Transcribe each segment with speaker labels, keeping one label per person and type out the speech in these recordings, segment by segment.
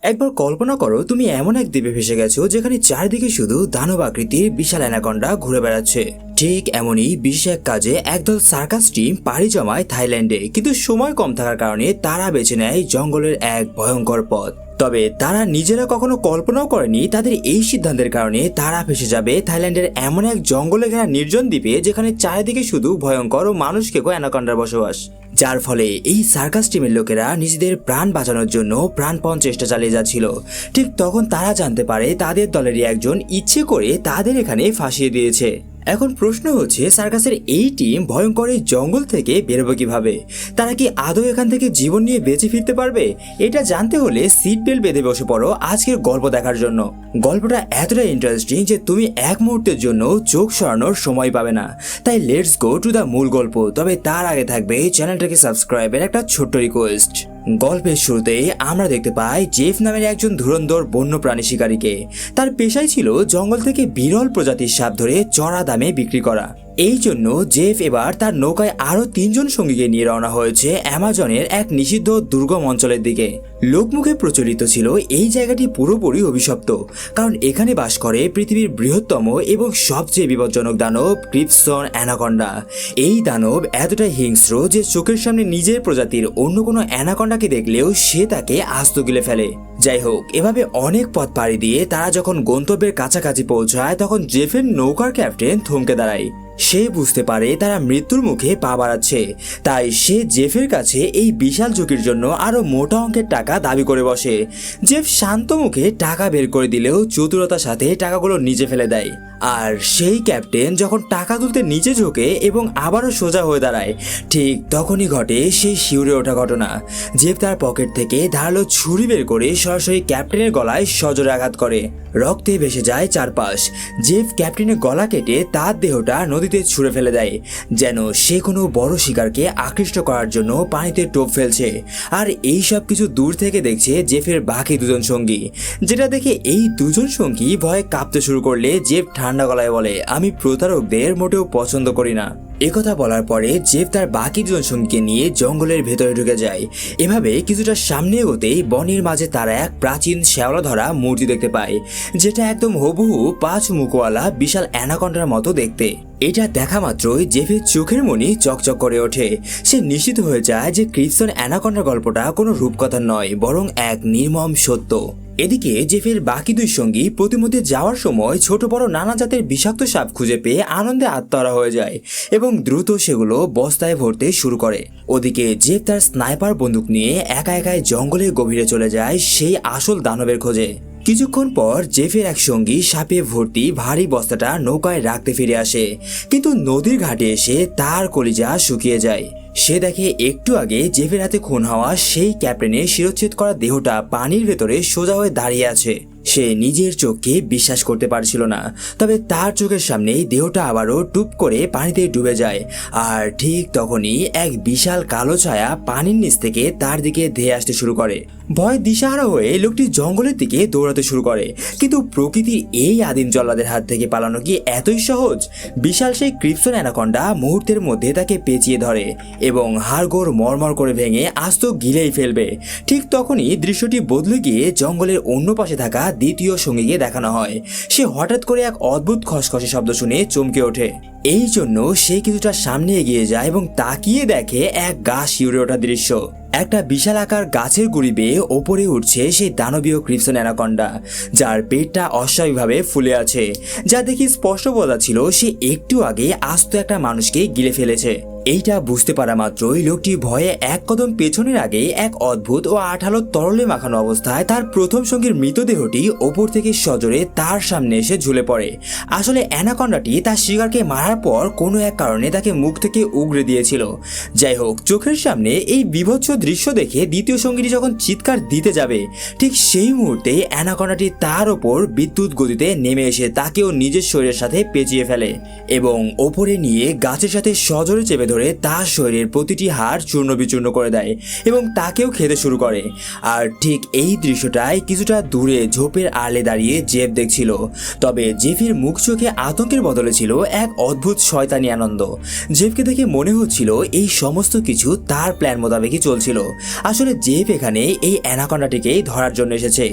Speaker 1: একবার কল্পনা করো তুমি এমন এক দ্বীপে ভেসে গেছো যেখানে চারিদিকে শুধু দানব আকৃতির বিশাল অ্যানাকন্ডা ঘুরে বেড়াচ্ছে। ঠিক এমনই বিশেষ এক কাজে একদল সার্কাস টিম পাড়ি জমায় থাইল্যান্ডে, কিন্তু সময় কম থাকার কারণে তারা বেছে নেয় জঙ্গলের এক ভয়ঙ্কর পথ। তবে তারা নিজেরা কখনো কল্পনাও করেনি তাদের এই সিদ্ধান্তের কারণে তারা ফেসে যাবে থাইল্যান্ডের এমন এক জঙ্গলে ঘেরা নির্জন দ্বীপে যেখানে চারিদিকে শুধু ভয়ঙ্কর ও মানুষ খেকো অ্যানাকন্ডার বসবাস। যার ফলে এই সার্কাস টিমের লোকেরা নিজেদের প্রাণ বাঁচানোর জন্য প্রাণপণ চেষ্টা চালিয়ে যাচ্ছিল। ঠিক তখন তারা জানতে পারে তাদের দলেরই একজন ইচ্ছে করে তাদের এখানে ফাঁসিয়ে দিয়েছে। এখন প্রশ্ন হচ্ছে, সার্কাসের এই টিম ভয়ঙ্কর এই জঙ্গল থেকে বেরোবে কিভাবে? তারা কি আদৌ এখান থেকে জীবন নিয়ে বেঁচে ফিরতে পারবে? এটা জানতে হলে সিট বেল্ট বেঁধে বসে পড়ো আজকের গল্প দেখার জন্য। গল্পটা এতটা ইন্টারেস্টিং যে তুমি এক মুহূর্তের জন্য চোখ সরানোর সময় পাবে না। তাই লেটস গো টু দ্য মূল গল্প। তবে তার আগে থাকবে চ্যানেলটাকে সাবস্ক্রাইবের একটা ছোট্ট রিকোয়েস্ট। গল্পের শুরুতেই আমরা দেখতে পাই জেফ নামের একজন ধুরন্ধর বন্যপ্রাণী শিকারীকে। তার পেশাই ছিল জঙ্গল থেকে বিরল প্রজাতির সাপ ধরে চড়া দামে বিক্রি করা। এই জন্য জেফ এবার তার নৌকায় আরো 3 জন সঙ্গীকে নিয়ে রওনা হয়েছে অ্যামাজনের এক নিষিদ্ধ দুর্গম অঞ্চলের দিকে। লোকমুখে প্রচলিত ছিল এই জায়গাটি পুরোপুরি অভিশপ্ত, কারণ এখানে বাস করে পৃথিবীর বৃহত্তম এবং সবচেয়ে বিপজ্জনক দানব ক্রিপসন অ্যানাকন্ডা। এই দানব এতটাই হিংস্র যে চোখের সামনে নিজের প্রজাতির অন্য কোনো অ্যানাকন্ডাকে দেখলেও সে তাকে আস্ত গিলে ফেলে। যাই হোক, এভাবে অনেক পথ পাড়ি দিয়ে তারা যখন গন্তব্যের কাছাকাছি পৌঁছায় তখন জেফের নৌকার ক্যাপ্টেন থমকে দাঁড়ায়। সে বুঝতে পারে তারা মৃত্যুর মুখে পা বাড়াচ্ছে, তাই সে জেফের কাছে এই বিশাল ঝুঁকির জন্য আরো মোটা অঙ্কের টাকা দাবি করে বসে। জেফ শান্ত মুখে টাকা বের করে দিলেও চতুরতার সাথে টাকাগুলো নিচে ফেলে দেয়। আর সেই ক্যাপ্টেন যখন টাকা তুলতে নিচে ঝোঁকে এবং আবারও সোজা হয়ে দাঁড়ায়, ঠিক তখনই ঘটে সেই শিউরে ওঠা ঘটনা। জেফ তার পকেট থেকে ধারালো ছুরি বের করে সরাসরি ক্যাপ্টেনের গলায় সজোরে আঘাত করে। রক্তে ভেসে যায় চারপাশ। জেফ ক্যাপ্টেনের গলা কেটে তার দেহটা নদীতে ছুঁড়ে ফেলে দেয়, যেন সে কোনো বড় শিকারকে আকৃষ্ট করার জন্য পানিতে টোপ ফেলছে। আর এই সব কিছু দূর থেকে দেখছে জেফের বাকি 2 জন সঙ্গী, যেটা দেখে এই 2 জন সঙ্গী ভয়ে কাঁপতে শুরু করলে জেফ ঠান্ডা গলায় বলে, আমি প্রতারকদের মোটেও পছন্দ করি না। একথা বলার পরে জেফ তার বাকি 2 জন সঙ্গীকে নিয়ে জঙ্গলের ভেতরে ঢুকে যায়। এভাবে কিছুটা সামনে এগোতেই বনের মাঝে তারা এক প্রাচীন শ্যাওলা ধরা মূর্তি দেখতে পায়, যেটা একদম হুবহু 5 মুখওয়ালা বিশাল অ্যানাকন্ডার মতো দেখতে। এটা দেখা মাত্রই জেফের চোখের মনি চকচক করে ওঠে। সে নিশ্চিত হয়ে যায় যে ক্রিপসন অ্যানাকন্ডার গল্পটা কোনো রূপকথা নয়, বরং এক নির্মম সত্য। এদিকে জেফের বাকি 2 সঙ্গী প্রতিমধ্যে যাওয়ার সময় ছোট বড় নানা জাতের বিষাক্ত সাপ খুঁজে পেয়ে আনন্দে আত্মহারা হয়ে যায় এবং দ্রুত সেগুলো বস্তায় ভরতে শুরু করে। ওদিকে জেফ তার স্নাইপার বন্দুক নিয়ে একা একাই জঙ্গলের গভীরে চলে যায় সেই আসল দানবের খোঁজে। কিছুক্ষণ পর জেফের এক সঙ্গী সাপে ভর্তি ভারী বস্তাটা নৌকায় রাখতে ফিরে আসে, কিন্তু নদীর ঘাটে এসে তার কলিজা শুকিয়ে যায়। সে দেখে একটু আগে জেফের হাতে খুন হওয়া সেই ক্যাপ্টেনের শিরচ্ছেদ করা দেহটা পানির ভেতরে সোজা হয়ে দাঁড়িয়ে আছে। সে নিজের চোখকে বিশ্বাস করতে পারছিল না। তবে তার চোখের সামনেই দেহটা আবারও টুপ করে পানিতে ডুবে যায়। আর ঠিক তখনই এক বিশাল কালো ছায়া পানির নিচ থেকে তার দিকে ধেয়ে আসতে শুরু করে। ভয় দিশাহারা হয়ে লোকটি জঙ্গলের দিকে দৌড়াতে শুরু করে। কিন্তু প্রকৃতির এই আদিম জল্লাদের হাত থেকে পালানো কি এতই সহজ? বিশাল সেই ক্রিপসন অ্যানাকন্ডা মুহূর্তের মধ্যে তাকে পেঁচিয়ে ধরে এবং হাড়গোড় মরমর করে ভেঙে আস্ত গিলেই ফেলবে। ঠিক তখনই দৃশ্যটি বদলে গিয়ে জঙ্গলের অন্য পাশে থাকা দ্বিতীয় সঙ্গীকে দেখানো হয়। সে হঠাৎ করে এক অদ্ভুত খসখসে শব্দ শুনে চমকে ওঠে। এই জন্য সে কিছুটা সামনে এগিয়ে যায় এবং তাকিয়ে দেখে এক গা শিউরে ওঠা দৃশ্য। একটা বিশাল আকার গাছের গুড়ি বেয়ে ওপরে উঠছে সেই দানবীয় ক্রিপসন অ্যানাকন্ডা, যার পেটটা অস্বাভাবিকভাবে ফুলে আছে। যা দেখে স্পষ্ট বোঝা ছিল সে একটু আগে আস্ত একটা মানুষকে গিলে ফেলেছে। এইটা বুঝতে পারা মাত্রই লোকটি ভয়ে এক কদম পেছনের আগে এক অদ্ভুত ও আঠালো তরলে মাখানো অবস্থায় তার প্রথম সঙ্গীর মৃতদেহটি ওপর থেকে সজোরে তার সামনে এসে ঝুলে পড়ে। আসলে অ্যানাকন্ডাটি তার শিকারকে মারার পর কোনো এক কারণে তাকে মুখ থেকে উগড়ে দিয়েছিল। যাই হোক, চোখের সামনে এই বিভৎস দৃশ্য দেখে দ্বিতীয় সঙ্গীটি যখন চিৎকার দিতে যাবে, ঠিক সেই মুহূর্তে অ্যানাকন্ডাটি তার ওপর বিদ্যুৎ গতিতে নেমে এসে তাকেও নিজের শরীরের সাথে পেঁচিয়ে ফেলে এবং ওপরে নিয়ে গাছের সাথে সজোরে চেপে ধরে তার শরীরের প্রতিটি হাড় চূর্ণ বিচূর্ণ করে দেয় এবং তাকেও খেতে শুরু করে। আর ঠিক এই দৃশ্যটাই কিছুটা দূরে ঝোপের আড়ালে দাঁড়িয়ে জেফ দেখছিল। তবে জেফের মুখ চোখে আতঙ্কের বদলে ছিল এক অদ্ভুত শয়তানি আনন্দ। জেফকে দেখে মনে হচ্ছিল এই সমস্ত কিছু তার প্ল্যান মোতাবেকই চলছিল। আসলে জেফ এখানে এই অ্যানাকন্ডাটিকেই ধরার জন্য এসেছে।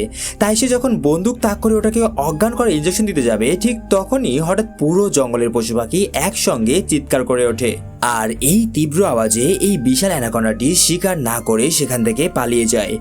Speaker 1: তাই সে যখন বন্দুক তাক করে ওটাকে অজ্ঞান করে ইঞ্জেকশন দিতে যাবে, ঠিক তখনই হঠাৎ পুরো জঙ্গলের পশু পাখি একসঙ্গে চিৎকার করে ওঠে। আর এই তীব্র আওয়াজে এই বিশাল অ্যানাকন্ডাটি শিকার না করে সেখান থেকে পালিয়ে যায়।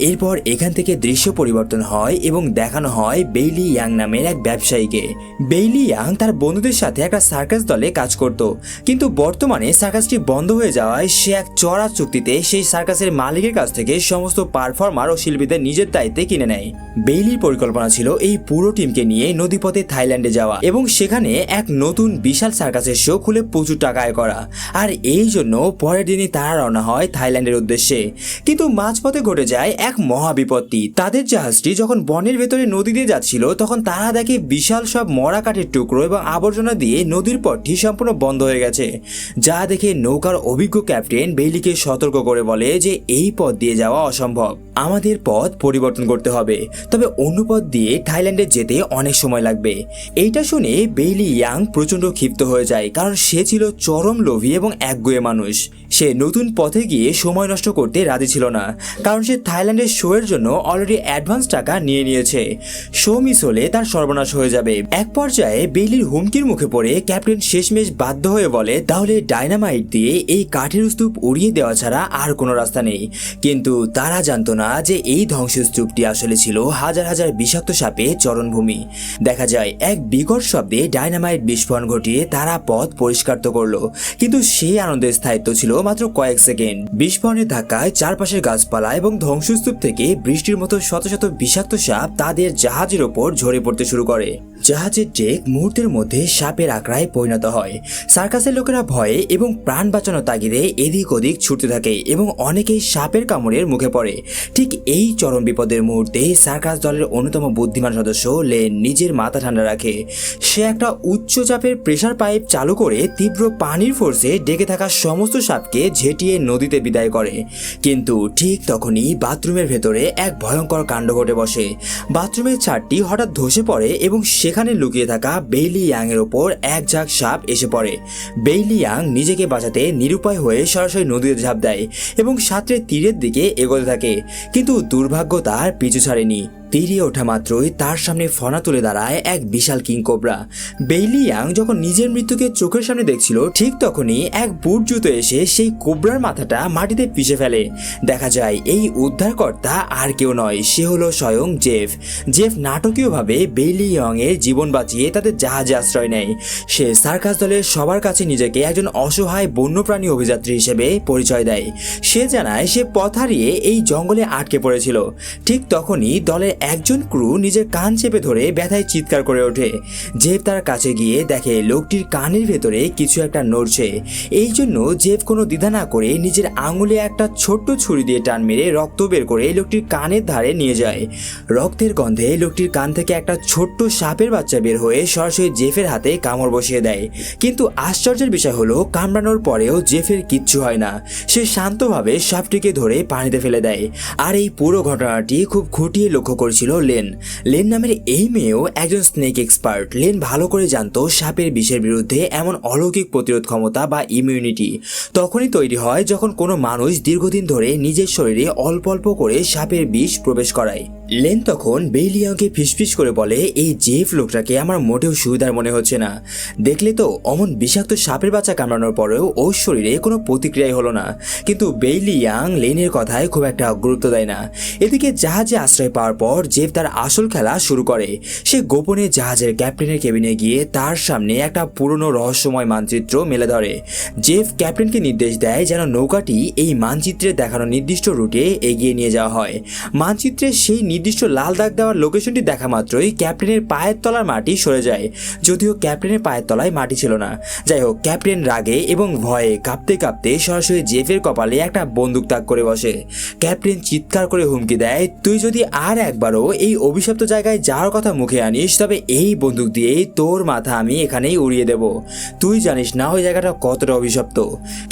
Speaker 1: এরপর এখান থেকে দৃশ্য পরিবর্তন হয় এবং দেখানো হয় বেইলি ইয়াং নামের এক ব্যবসায়ীকে। বেইলি ইয়াং তার বন্ধুদের সাথে একটা সার্কাস দলে কাজ করত, কিন্তু বর্তমানে সার্কাসটি বন্ধ হয়ে যাওয়ায় সে এক চড়া চুক্তিতে সেই সার্কাসের মালিকের কাছ থেকে সমস্ত পারফর্মার ও শিল্পীদের নিজের দায়িত্বে কিনে নেয়। বেইলির পরিকল্পনা ছিল এই পুরো টিমকে নিয়ে নদীপথে থাইল্যান্ডে যাওয়া এবং সেখানে এক নতুন বিশাল সার্কাসের শো খুলে প্রচুর টাকা আয় করা। আর এই জন্য পরের দিনই তারা রওনা হয় থাইল্যান্ডের উদ্দেশ্যে। কিন্তু মাঝপথে ঘটে যায় এক মহা বিপত্তি। তাদের জাহাজটি যখন বনের ভেতরে নদী দিয়ে যাচ্ছিল, তখন তারা দেখে বিশাল সব মরা কাঠের টুকরো এবং আবর্জনা দিয়ে নদীর পথটি সম্পূর্ণ বন্ধ হয়ে গেছে। যা দেখে নৌকার অভিজ্ঞ ক্যাপ্টেন বেইলিকে সতর্ক করে বলে যে এই পথ দিয়ে যাওয়া অসম্ভব, আমাদের পথ পরিবর্তন করতে হবে। তবে অন্য পথ দিয়ে থাইল্যান্ডে যেতে অনেক সময় লাগবে। এইটা শুনে বেইলি ইয়াং প্রচন্ড ক্ষিপ্ত হয়ে যায়, কারণ সে ছিল চরম লোভী এবং একগুঁয়ে মানুষ। সে নতুন পথে গিয়ে সময় নষ্ট করতে রাজি ছিল না, কারণ সে থাইল্যান্ডের শো এর জন্য অলরেডি অ্যাডভান্স টাকা নিয়ে নিয়েছে। শো মিস হলে তার সর্বনাশ হয়ে যাবে। এক পর্যায়ে বেইলির হুমকির মুখে পড়ে ক্যাপ্টেন শেষমেশ বাধ্য হয়ে বলে তাহলে ডাইনামাইট দিয়ে এই কাঠের স্তূপ উড়িয়ে দেওয়া ছাড়া আর কোনো রাস্তা নেই। কিন্তু তারা জানতো না যে এই ধ্বংসস্তূপটি আসলে ছিল হাজার হাজার বিষাক্ত সাপে চরণভূমি। দেখা যায় এক বিকট শব্দে ডাইনামাইট বিস্ফোরণ ঘটিয়ে তারা পথ পরিষ্কার তো করলো, কিন্তু সেই আনন্দের স্থায়িত্ব ছিল মাত্র কয়েক সেকেন্ড। বিস্ফোরণের ধাক্কায় চারপাশের গাছপালা এবং ধ্বংসস্তূপ থেকে বৃষ্টির মতো শত শত বিষাক্ত সাপ তাদের জাহাজের ওপর ঝরে পড়তে শুরু করে। জাহাজের ডেক মুহূর্তের মধ্যে সাপের আঁকড়ায় পরিণত হয়। সার্কাসের লোকেরা ভয়ে এবং প্রাণ বাঁচানোর তাগিদে এদিক ওদিক ছুটতে থাকে এবং অনেকেই সাপের কামড়ের মুখে পড়ে। ঠিক এই চরম বিপদের মুহূর্তে সার্কাস দলের অন্যতম বুদ্ধিমান সদস্য লেন নিজের মাথা ঠান্ডা রাখে। সে একটা উচ্চ চাপের প্রেসার পাইপ চালু করে তীব্র পানির ফোর্সে ডেকে থাকা সমস্ত সাপকে ঝেঁটিয়ে নদীতে বিদায় করে। কিন্তু ঠিক তখনই বাথরুমের ভেতরে এক ভয়ঙ্কর কাণ্ড ঘটে বসে। বাথরুমের ছাদটি হঠাৎ ধসে পড়ে এবং সেখানে লুকিয়ে থাকা বেইলি ইয়াং এর ওপর এক ঝাঁক সাপ এসে পড়ে। বেইলি ইয়াং নিজেকে বাঁচাতে নিরুপায় হয়ে সরাসরি নদীতে ঝাঁপ দেয় এবং সাঁতরে তীরের দিকে এগোতে থাকে। কিন্তু দুর্ভাগ্য তার পিছু ছাড়েনি। তীরে ওঠা মাত্রই তার সামনে ফনা তুলে দাঁড়ায় এক বিশাল কিংকোবরা। বেইলি ইয়াং যখন নিজের মৃত্যুকে চোখের সামনে দেখছিল, ঠিক তখনই এক বুট জুতো এসে সেই কোবরার মাথাটা মাটিতে পিষে ফেলে। দেখা যায় এই উদ্ধারকর্তা আর কেউ নয়, সে হলো স্বয়ং জেফ। জেফ নাটকীয়ভাবে বেইলি ইয়াং এর জীবন বাঁচিয়ে তাদের জাহাজে আশ্রয় নেয়। সে সার্কাস দলের সবার কাছে নিজেকে একজন অসহায় বন্যপ্রাণী অভিযাত্রী হিসেবে পরিচয় দেয়। সে জানায় সে পথ হারিয়ে এই জঙ্গলে আটকে পড়েছিল। ঠিক তখনই দলের একজন ক্রু নিজের কান চেপে ধরে ব্যথায় চিৎকার করে ওঠে। জেফ তার কাছে গিয়ে দেখে লোকটির কানের ভেতরে কিছু একটা নড়ছে। এই জন্য জেফ কোনো দ্বিধা না করে নিজের আঙুলে একটা ছোট্ট ছুরি দিয়ে টান মেরে রক্ত বের করে লোকটির কানের ধারে নিয়ে যায়। রক্তের গন্ধে লোকটির কান থেকে একটা ছোট্ট সাপের বাচ্চা বের হয়ে সরাসরি জেফের হাতে কামড় বসিয়ে দেয়। কিন্তু আশ্চর্যের বিষয় হলো কামড়ানোর পরেও জেফের কিচ্ছু হয় না। সে শান্তভাবে সাপটিকে ধরে পানিতে ফেলে দেয়। আর এই পুরো ঘটনাটি খুব খুঁটিয়ে লক্ষ্য করছিল লেন। লেন নামের এই মেয়েও একজন স্নেক এক্সপার্ট। লেন ভালো করে জানতো সাপের বিষের বিরুদ্ধে এমন অলৌকিক প্রতিরোধ ক্ষমতা বা ইমিউনিটি তখনই তৈরি হয় যখন কোনো মানুষ দীর্ঘদিন ধরে নিজের শরীরে অল্প অল্প করে সাপের বিষ প্রবেশ করায়। লেন তখন বেইলি ইয়াংকে ফিসফিস করে বলে এই জেফ লোকটাকে আমার মোটেও সুবিধার মনে হচ্ছে না। দেখলে তো অমন বিষাক্ত সাপের বাচ্চা কামড়ানোর পরেও ওর শরীরে কোনো প্রতিক্রিয়াই হলো না। কিন্তু বেইলি ইয়াং লেনের কথায় খুব একটা গুরুত্ব দেয় না। এদিকে জাহাজে আশ্রয় পাওয়ার পর জেফ তার আসল খেলা শুরু করে। সে গোপনে জাহাজের ক্যাপ্টেনের কেবিনে গিয়ে তার সামনে একটা পুরনো রহস্যময় মানচিত্র মেলে ধরে। জেফ ক্যাপ্টেনকে নির্দেশ দেয় যেন নৌকাটি এই মানচিত্রে দেখানো নির্দিষ্ট রুটে এগিয়ে নিয়ে যাওয়া হয়। মানচিত্রে সেই নির্দিষ্ট লাল দাগ দেওয়ার লোকেশনটি দেখা মাত্রই ক্যাপ্টেনের পায়ের তলার মাটি সরে যায়, যদিও ক্যাপ্টেনের পায়ের তলায় মাটি ছিল না। যাই হোক, ক্যাপ্টেন রাগে এবং ভয়ে কাঁপতে কাঁপতে সরাসরি জেফের কপালে একটা বন্দুক তাক করে বসে। ক্যাপ্টেন চিৎকার করে হুমকি দেয়, তুই যদি আর একবারও এই অভিশপ্ত জায়গায় যাওয়ার কথা মুখে আনিস তবে এই বন্দুক দিয়েই তোর মাথা আমি এখানেই উড়িয়ে দেব। তুই জানিস না ওই জায়গাটা কতটা অভিশপ্ত।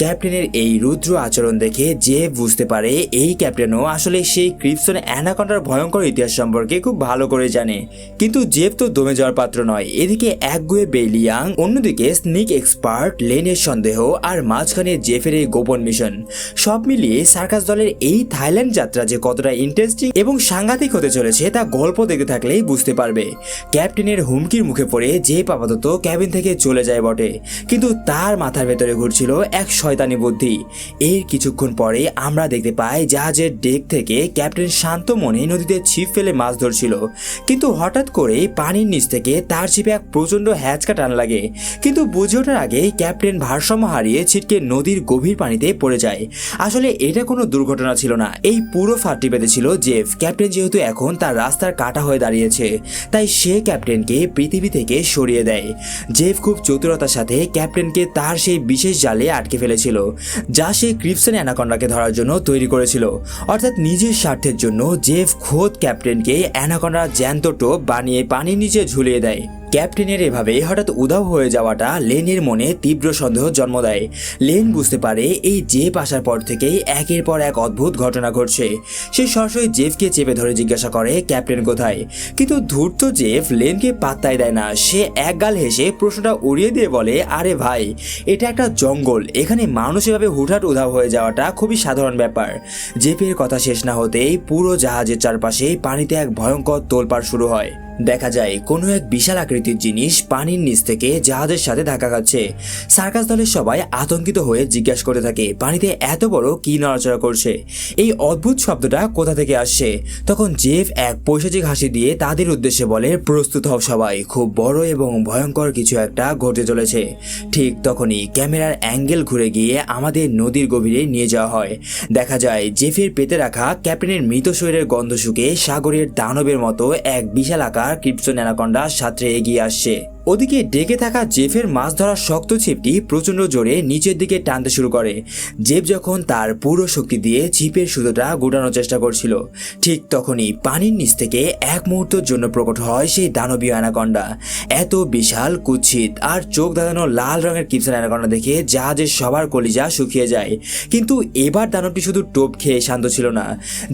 Speaker 1: ক্যাপ্টেনের এই রুদ্র আচরণ দেখে জেফ বুঝতে পারে এই ক্যাপ্টেনও আসলে সেই ক্রিপসন অ্যানাকন্ডার ভয়ঙ্কর ইতিহাস সম্পর্কে খুব ভালো করে জানে। কিন্তু জেফ তো দমে যাওয়ার পাত্র নয়। এদিকে একগুয়ে বেইলি ইয়াং, অন্যদিকে স্নিক এক্সপার্ট লেনের সন্দেহ, আর মাঝখানে জেফের এই গোপন মিশন, সব মিলিয়ে সার্কাস দলের এই থাইল্যান্ড যাত্রা যে কতটা ইন্টারেস্টিং এবং সাংঘাতিক হতে চলেছে তা গল্প দেখতে থাকলেই বুঝতে পারবে। ক্যাপ্টেনের হুমকির মুখে পড়ে জেফ আপাতত ক্যাবিন থেকে চলে যায় বটে, কিন্তু তার মাথার ভেতরে ঘুরছিল এক শয়তানি বুদ্ধি। এর কিছুক্ষণ পরে আমরা দেখতে পাই জাহাজের ডেক থেকে ক্যাপ্টেন শান্ত মনে নদীতে ছিপ ফেলে মাছ ধরছিল, কিন্তু হঠাৎ করে পানির নিচ থেকে তার ছিপে এক প্রচন্ড হ্যাচকা টান লাগে। কিন্তু বুঝে ওঠার আগে ক্যাপ্টেন ভারসাম্য হারিয়ে ছিটকে নদীর গভীর পানিতে পড়ে যায়। আসলে এটা কোনো দুর্ঘটনা ছিল না, এই পুরো ফাঁদটি পেতেছিল জেফ। ক্যাপ্টেন যেহেতু এখন তার রাস্তার কাটা হয়ে দাঁড়িয়েছে, তাই সে ক্যাপ্টেনকে পৃথিবী থেকে সরিয়ে দেয়। জেফ খুব চতুরতার সাথে ক্যাপ্টেনকে তার সেই বিশেষ জালে আটকে ফেলেছিল, যা সে ক্রিপসন অ্যানাকন্ডাকে ধরার জন্য তৈরি করেছিল। অর্থাৎ নিজের স্বার্থের জন্য জেফ খোদ ক্যাপ্টেনকে অ্যানাকন্ডার জ্যান্ত টোপ বানিয়ে পানির নিচে ঝুলিয়ে দেয়। ক্যাপ্টেনের এভাবে হঠাৎ উধাও হয়ে যাওয়াটা লেনের মনে তীব্র সন্দেহ জন্ম দেয়। লেন বুঝতে পারে এই জেফ আসার পর থেকেই একের পর এক অদ্ভুত ঘটনা ঘটছে। সে সরাসরি জেফকে চেপে ধরে জিজ্ঞাসা করে ক্যাপ্টেন কোথায়, কিন্তু ধূর্ত জেফ লেনকে পাত্তাই দেয় না। সে একগাল হেসে প্রশ্নটা উড়িয়ে দিয়ে বলে, আরে ভাই, এটা একটা জঙ্গল, এখানে মানুষ এভাবে হুটহাট উধাও হয়ে যাওয়াটা খুবই সাধারণ ব্যাপার। জেফের কথা শেষ না হতেই পুরো জাহাজের চারপাশে পানিতে এক ভয়ঙ্কর তোলপাড় শুরু হয়। দেখা যায় কোনো এক বিশাল আকৃতির জিনিস পানির নিচ থেকে জাহাজের সাথে ধাক্কা খাচ্ছে। সার্কাস দলের সবাই আতঙ্কিত হয়ে জিজ্ঞাসা করতে থাকে, পানিতে এত বড় কি নড়াচড়া করছে, এই অদ্ভুত শব্দটা কোথা থেকে আসছে। তখন জেফ এক পৈশাচিক হাসি দিয়ে তাদের উদ্দেশ্যে বলে, প্রস্তুত হও সবাই, খুব বড় এবং ভয়ঙ্কর কিছু একটা ঘটে চলেছে। ঠিক তখনই ক্যামেরার অ্যাঙ্গেল ঘুরে গিয়ে আমাদের নদীর গভীরে নিয়ে যাওয়া হয়। দেখা যায় জেফের পেতে রাখা ক্যাপ্টেনের মৃত শরীরের গন্ধ শুকে সাগরের দানবের মতো এক বিশাল আকার ক্রিপসন অ্যানাকন্ডা সাঁতরে এগিয়ে আসছে। ওদিকে ডেকে থাকা জেফের মাছ ধরার শক্ত ছিপটি প্রচন্ড জোরে নিচের দিকে টানতে শুরু করে। জেফ যখন তার পুরো শক্তি দিয়ে ছিপের সুতোটা গোটানোর চেষ্টা করছিল, ঠিক তখনই পানির নিচ থেকে এক মুহূর্তের জন্য প্রকট হয় সেই দানবীয় অ্যানাকন্ডা। এত বিশাল, কুৎসিত আর চোখ দাঁড়ানো লাল রঙের ক্রিপসন অ্যানাকন্ডা দেখে জাহাজের সবার কলিজা শুকিয়ে যায়। কিন্তু এবার দানবটি শুধু টোপ খেয়ে শান্ত ছিল না।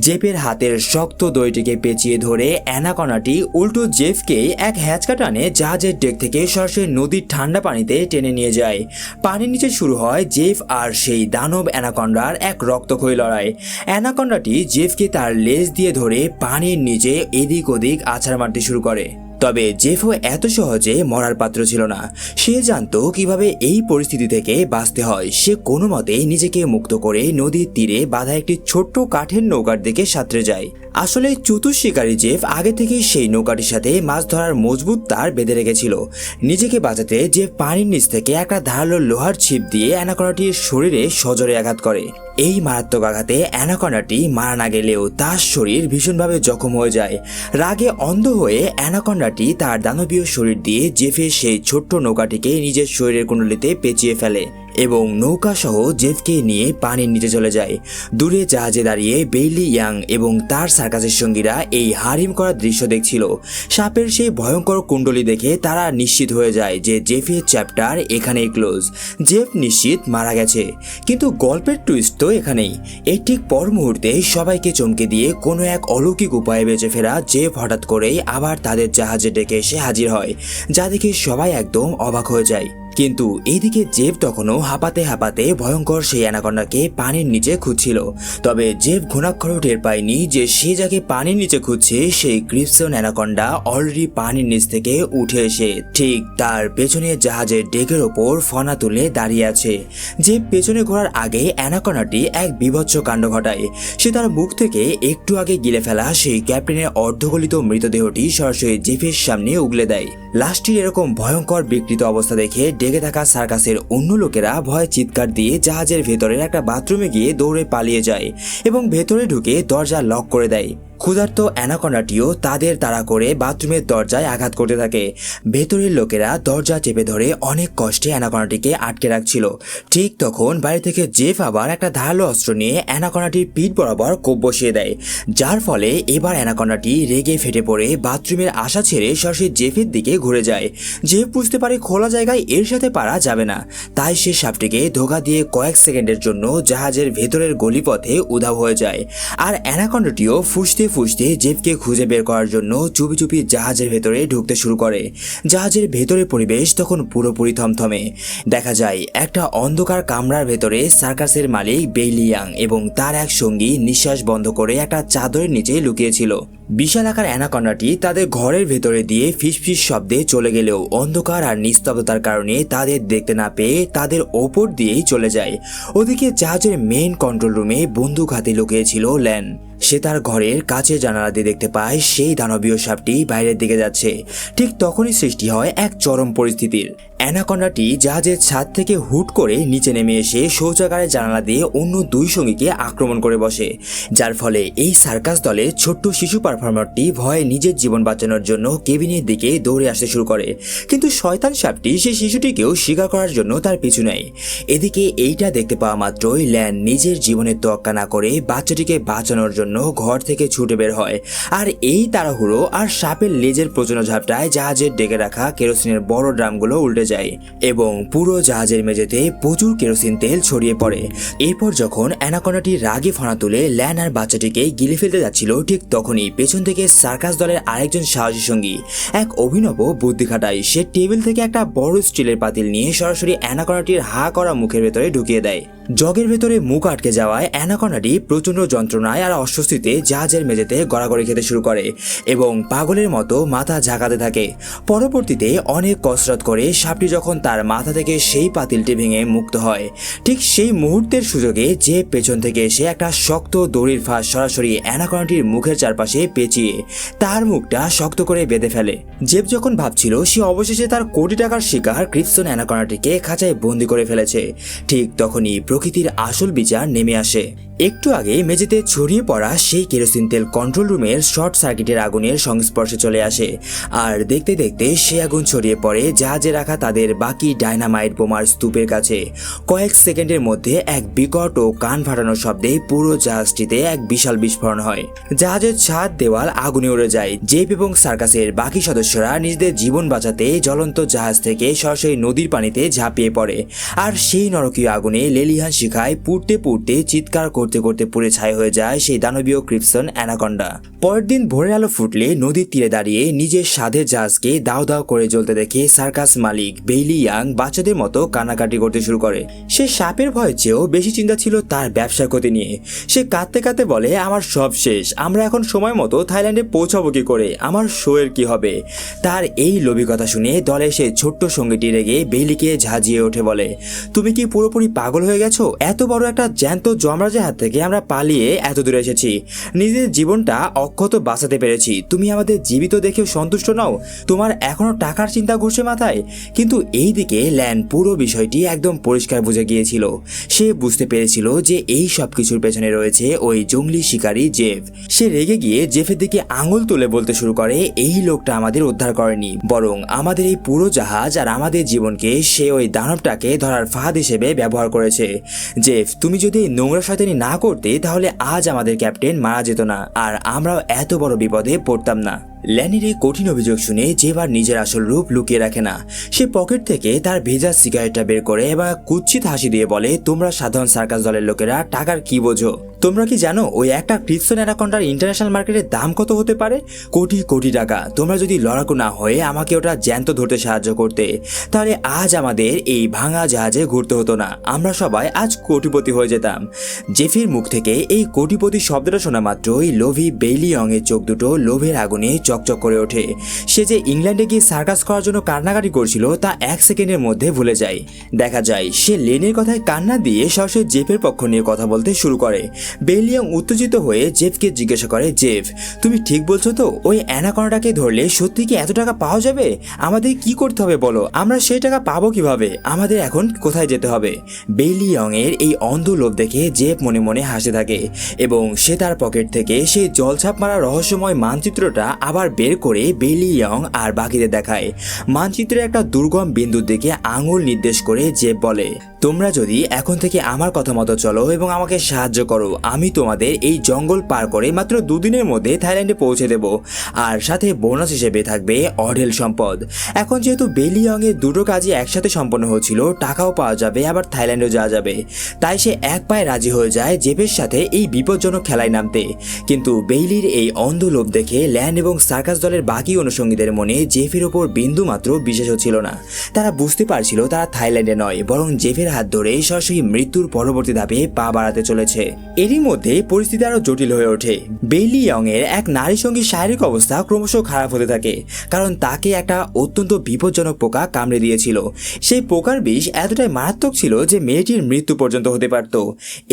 Speaker 1: জেফের হাতের শক্ত দড়িটিকে পেঁচিয়ে ধরে অ্যানাকন্ডাটি উল্টো জেফকে এক হ্যাচকা টানে জাহাজের ডেক থেকে সরাসরি নদীর ঠান্ডা পানিতে টেনে নিয়ে যায়। পানির নিচে শুরু হয় জেফ আর সেই দানব অ্যানাকন্ডার এক রক্তক্ষয়ী লড়াই। অ্যানাকন্ডাটি জেফকে তার লেজ দিয়ে ধরে পানির নিচে এদিক ওদিক আছাড় মারতে শুরু করে। তবে জেফও এত সহজে মরার পাত্র ছিল না। সে জানতো কিভাবে এই পরিস্থিতি থেকে বাঁচতে হয়। সে কোনো মতেই নিজেকে মুক্ত করে নদীর তীরে বাঁধা একটি ছোট্ট কাঠের নৌকার দিকে সাঁতরে যায়। আসলে চতুর শিকারী জেফ আগে থেকেই সেই নৌকাটির সাথে মাছ ধরার মজবুত তার বেঁধে রেখেছিল। নিজেকে বাঁচাতে জেফ পানির নিচ থেকে একটা ধারালো লোহার ছিপ দিয়ে অ্যানাকন্ডাটির শরীরে সজোরে আঘাত করে। এই মারাত্মক আঘাতে অ্যানাকন্ডাটি মারা না গেলেও তার শরীর ভীষণভাবে জখম হয়ে যায়। রাগে অন্ধ হয়ে অ্যানাকন্ডাটি তার দানবীয় শরীর দিয়ে জেফের সেই ছোট্ট নৌকাটিকে নিজের শরীরের কুণ্ডলিতে পেঁচিয়ে ফেলে এবং নৌকা সহ জেফকে নিয়ে পানির নিচে চলে যায়। দূরে জাহাজে দাঁড়িয়ে বেইলি ইয়াং এবং তার সার্কাসের সঙ্গীরা এই হারিম করার দৃশ্য দেখছিল। সাপের সেই ভয়ঙ্কর কুণ্ডলী দেখে তারা নিশ্চিত হয়ে যায় যে জেফের চ্যাপ্টার এখানেই ক্লোজ। জেফ নিশ্চিত মারা গেছে। কিন্তু গল্পের টুইস্ট তো এখানেই। এর ঠিক পর মুহূর্তে সবাইকে চমকে দিয়ে কোনো এক অলৌকিক উপায়ে বেঁচে ফেরা জেফ হঠাৎ করেই আবার তাদের জাহাজে ডেকে এসে হাজির হয়, যা দেখে সবাই একদম অবাক হয়ে যায়। কিন্তু এইদিকে জেফ তখনও হাঁপাতে হাঁপাতে ভয়ঙ্কর সেই অ্যানাকন্ডাকে পানির নিচে খুঁজছিল। তবে জেফ ঘুণাক্ষরেও টের পায়নি যে সে যাকে পানির নিচে খুঁজছে সেই ক্রিপসন অ্যানাকন্ডা অলরেডি পানির নিচ থেকে উঠে এসে ঠিক তার পেছনে জাহাজের ডেকের ওপর ফনা তুলে দাঁড়িয়ে আছে। জেফ পেছনে ঘোরার আগে অ্যানাকন্ডাটি এক বীভৎস কাণ্ড ঘটায়। সে তার মুখ থেকে একটু আগে গিলে ফেলা সেই ক্যাপ্টেনের অর্ধগলিত মৃতদেহটি সরাসরি জেফের সামনে উগলে দেয়। লাশটির এরকম ভয়ঙ্কর বিকৃত অবস্থা দেখে ডেকে থাকা সার্কাসের অন্য লোকেরা ভয়ে চিৎকার দিয়ে জাহাজের ভেতরের একটা বাথরুমে গিয়ে দৌড়ে পালিয়ে যায় এবং ভেতরে ঢুকে দরজা লক করে দেয়। ক্ষুধার্ত অ্যানাকন্ডাটিও তাদের তাড়া করে বাথরুমের দরজায় আঘাত করতে থাকে। ভেতরের লোকেরা দরজা চেপে ধরে অনেক কষ্টে অ্যানাকন্ডাটিকে আটকে রাখছিল। ঠিক তখন বাইরে থেকে জেফ আবার একটা ধারালো অস্ত্র নিয়ে অ্যানাকন্ডাটির পিঠ বরাবর কোপ বসিয়ে দেয়, যার ফলে এবার অ্যানাকন্ডাটি রেগে ফেটে পড়ে বাথরুমের আশা ছেড়ে সরাসরি জেফের দিকে ঘুরে যায়। জেফ বুঝতে পারে খোলা জায়গায় এর সাথে পারা যাবে না, তাই সে সাপটিকে ধোঁকা দিয়ে কয়েক সেকেন্ডের জন্য জাহাজের ভেতরের গলিপথে উধাও হয়ে যায়। আর অ্যানাকন্ডাটিও ফুঁসতে ফুঁসতে জেফকে খুঁজে বের করার জন্য চুপি চুপি জাহাজের ভেতরে ঢুকতে শুরু করে। জাহাজের ভেতরের পরিবেশ তখন পুরোপুরি থমথমে। দেখা যায় একটা অন্ধকার কামরার ভেতরে সার্কাসের মালিক বেইলি ইয়াং এবং তার এক সঙ্গী নিঃশ্বাস বন্ধ করে একটা চাদরের নিচে লুকিয়েছিল। বিশাল আকার অ্যানাকন্ডাটি তাদের ঘরের ভেতরে দিয়ে ফিসফিস শব্দে চলে গেলেও অন্ধকার আর নিস্তব্ধতার কারণে তাদের দেখতে না পেয়ে তাদের ওপর দিয়েই চলে যায়। ওদিকে জাহাজের মেইন কন্ট্রোল রুমে বন্দুক হাতে লুকিয়েছিল ল্যান। সে তার ঘরের কাছে জানালা দিয়ে দেখতে পায় সেই দানবীয় সাপটি বাইরের দিকে যাচ্ছে। ঠিক তখনই সৃষ্টি হয় এক চরম পরিস্থিতির। অ্যানাকন্ডাটি জাহাজের ছাদ থেকে হুট করে নিচে নেমে এসে শৌচাগারের জানালা দিয়ে অন্য দুই সঙ্গীকে আক্রমণ করে বসে, যার ফলে এই সার্কাস দলের ছোট্ট শিশু পারফর্মারটি ভয়ে নিজের জীবন বাঁচানোর জন্য কেবিনের দিকে দৌড়ে আসতে শুরু করে। কিন্তু শয়তান সাপটি সেই শিশুটিকেও শিকার করার জন্য তার পিছু নেয়। এদিকে এইটা দেখতে পাওয়া মাত্রই ল্যান নিজের জীবনের তোয়াক্কা না করে বাচ্চাটিকে বাঁচানোর জন্য ঘর থেকে ছুটে বের হয়। আর এই তাড়াহুড়ো আর সাপের লেজের প্রচন্ড ঝাপটায় জাহাজের ডেকে রাখা কেরোসিনের বড় ড্রামগুলো উল্টে যায় এবং পুরো জাহাজের মেঝেতে প্রচুর কেরোসিন তেল ছড়িয়ে পড়ে। এরপর যখন অ্যানাকন্ডাটি রাগে ফণা তুলে ল্যান আর বাচ্চাটিকে গিলে ফেলতে যাচ্ছিল, ঠিক তখনই পেছন থেকে সার্কাস দলের আরেকজন সাহসী সঙ্গী এক অভিনব বুদ্ধি খাটায়। সে টেবিল থেকে একটা বড় স্টিলের পাতিল নিয়ে সরাসরি অ্যানাকন্ডাটির হা করা মুখের ভেতরে ঢুকিয়ে দেয়। জগের ভেতরে মুখ আটকে যাওয়ায় অ্যানাকন্ডাটি প্রচন্ড যন্ত্রণায় আর অস্বস্তিতে জাহাজের মেঝেতে গড়াগড়ি খেতে শুরু করে এবং পাগলের মতো মাথা ঝাঁকাতে থাকে। পরবর্তীতে অনেক কসরত করে সাপটি যখন তার মাথা থেকে সেই পাতিলটি ভেঙে মুক্ত হয়, ঠিক সেই মুহূর্তের সুযোগে যে পেছন থেকে এসে একটা শক্ত দড়ির ফাঁস সরাসরি অ্যানাকন্ডাটির মুখের চারপাশে পেঁচিয়ে তার মুখটা শক্ত করে বেঁধে ফেলে। জেফ যখন ভাবছিল সে অবশেষে তার কোটি টাকার শিকার ক্রিপসন অ্যানাকন্ডাটিকে খাঁচায় বন্দি করে ফেলেছে, ঠিক তখনই প্রকৃতির আসল বিচার নেমে আসে। একটু আগে মেঝেতে ছড়িয়ে পড়া সেই কেরোসিন তেল কন্ট্রোল রুমের শর্ট সার্কিটের আগুনের সংস্পর্শে চলে আসে। আর দেখতে দেখতে সে আগুন ছড়িয়ে পড়ে জাহাজে রাখা তাদের বাকি ডায়নামাইট বোমার স্তূপের কাছে। কয়েক সেকেন্ডের মধ্যে এক বিকট ও কান ফাটানোর শব্দে পুরো জাহাজটিতে এক বিশাল বিস্ফোরণ হয়। জাহাজের ছাদ দেওয়াল আগুনে উড়ে যায়। জেপ এবং সার্কাসের বাকি সদস্যরা নিজেদের জীবন বাঁচাতে জ্বলন্ত জাহাজ থেকে সরাসরি নদীর পানিতে ঝাঁপিয়ে পড়ে। আর সেই নরকীয় আগুনে লেলিহান শিখায় পুড়তে পুড়তে চিৎকার করতে করতে পুড়ে ছাই হয়ে যায় সেই দানবীয় ক্রিপসন অ্যানাকন্ডা। পরের দিন ভোরের আলো ফুটলে নদীর তীরে দাঁড়িয়ে নিজের স্বাদের জাহাজকে দাও দাও করে জ্বলতে দেখে সার্কাস মালিক বেইলি ইয়াং বাচ্চাদের মতো কান্নাকাটি করতে শুরু করে। সে সাপের ভয়ের চেয়েও বেশি চিন্তা ছিল তার ব্যবসার ক্ষতি নিয়ে। সে কাঁদতে কাঁদতে বলে, আমার সব শেষ, আমরা এখন সময় মতো থাইল্যান্ডে পৌঁছাবো কি করে, আমার শো এর কি হবে। তার এই লোভী কথা শুনে দলে সে ছোট্ট সঙ্গীটি রেগে বেইলিকে ঝাঁঝিয়ে ওঠে বলে, তুমি কি পুরোপুরি পাগল হয়ে গেছো? এত বড় একটা জ্যান্ত যমরাজের হাত থেকে আমরা পালিয়ে এত দূরে এসেছি, নিজের জীবনটা অক্ষত বাঁচাতে পেরেছি, তুমি আমাদের জীবিত দেখেও সন্তুষ্ট নও? তোমার এখনো টাকার চিন্তা ঘুরছে মাথায়? কিন্তু এই দিকে ল্যান পুরো বিষয়টি একদম পরিষ্কার বুঝে গিয়েছিল। সে বুঝতে পেরেছিল যে এই সব কিছুর পেছনে রয়েছে ওই জঙ্গলি শিকারী জেফ। সে রেগে গিয়ে জেফের দিকে আঙুল তুলে বলতে শুরু করে, এই লোকটা আমাদের উদ্ধার করেনি, বরং আমাদের এই পুরো জাহাজ আর আমাদের জীবনকে সে ওই দানবটাকে ধরার ফাঁদ হিসেবে ব্যবহার করেছে। জেফ, তুমি যদি নোংরা শয়তানি না করতে তাহলে আজ আমাদের ক্যাপ্টেন মারা যেত না, আর আমরাও এত বড় বিপদে পড়তাম না। ল্যানের এই কঠিন অভিযোগ শুনে জেবার নিজের আসল রূপ লুকিয়ে রাখে না। সে পকেট থেকে তার ভেজা সিগারেটটা বের করে এবং কুৎসিত হাসি দিয়ে বলে, তোমরা সাধারণ সার্কাস দলের লোকেরা টাকার কি বোঝো? তোমরা কি জানো ওই একটা ক্রিপসন অ্যানাকন্ডার ইন্টারন্যাশনাল মার্কেটের দাম কত হতে পারে? কোটি কোটি টাকা। তোমরা যদি লড়াকু না হয়ে আমাকে ওটা জ্যান্ত ধরতে সাহায্য করতে, তাহলে আজ আমাদের এই ভাঙা জাহাজে ঘুরতে হতো না, আমরা সবাই আজ কোটিপতি হয়ে যেতাম। জেফির মুখ থেকে এই কোটিপতি শব্দটা শোনা মাত্রই লোভী বেইলি ইয়ং এর চোখ দুটো লোভের আগুনে চকচক করে ওঠে। সে যে ইংল্যান্ডে গিয়ে সার্কাস করার জন্য কান্নাকাটি করছিল তা 1 সেকেন্ডের মধ্যে ভুলে যায়। দেখা যায় সে লেনের কথায় কান্না দিয়ে সরাসরি জেফের পক্ষ নিয়ে কথা বলতে শুরু করে। বেইলি ইয়ং উত্তেজিত হয়ে জেফকে জিজ্ঞাসা করে, জেফ তুমি ঠিক বলছো তো? ওই অ্যানাকন্ডাটাকে ধরলে সত্যি কি এত টাকা পাওয়া যাবে? আমাদের কি করতে হবে বলো, আমরা সেই টাকা পাবো কিভাবে? আমাদের এখন কোথায় যেতে হবে? বেইলি ইয়ং এর এই অন্ধ লোভ দেখে জেফ মনে মনে হাসতে থাকে এবং সে তার পকেট থেকে সেই জলছাপ মারা রহস্যময় মানচিত্রটা আবার বের করে বেইলি ইয়ং আর বাকিদের দেখায়। মানচিত্রের একটা দুর্গম বিন্দুর দিকে আঙুল নির্দেশ করে জেফ বলে, তোমরা যদি এখন থেকে আমার কথা মতো চলো এবং আমাকে সাহায্য করো, আমি তোমাদের এই জঙ্গল পার করে মাত্র 2 দিনের মধ্যে থাইল্যান্ডে পৌঁছে দেব, আর সাথে বোনাস হিসেবে থাকবে অঢেল সম্পদ। এখন যেহেতু বেইলি ইয়ং এর দুটো কাজই একসাথে সম্পন্ন হচ্ছিল, টাকাও পাওয়া যাবে আবার থাইল্যান্ডেও যাওয়া যাবে, তাই সে এক পায়ে রাজি হয়ে যায় জেফের সাথে এই বিপজ্জনক খেলায় নামতে। কিন্তু বেইলির এই অন্ধ লোভ দেখে ল্যান্ড এবং সার্কাস দলের বাকি অনুষঙ্গীদের মনে জেফের ওপর বিন্দু মাত্র বিশ্বাসও ছিল না। তারা বুঝতে পারছিল তারা থাইল্যান্ডে নয়, বরং জেফের হাত ধরে সরাসরি মৃত্যুর পরবর্তী ধাপে পা বাড়াতে চলেছে। এরই মধ্যে পরিস্থিতি আরো জটিল হয়ে ওঠে। বেইলি ইয়ং এর এক নারী সঙ্গীর শারীরিক অবস্থা ক্রমশ খারাপ হতে থাকে, কারণ তাকে একটা অত্যন্ত বিপজ্জনক পোকা কামড়ে দিয়েছিল। সেই পোকার বিষ এতটাই মারাত্মক ছিল যে মেয়েটির মৃত্যু পর্যন্ত হতে পারত।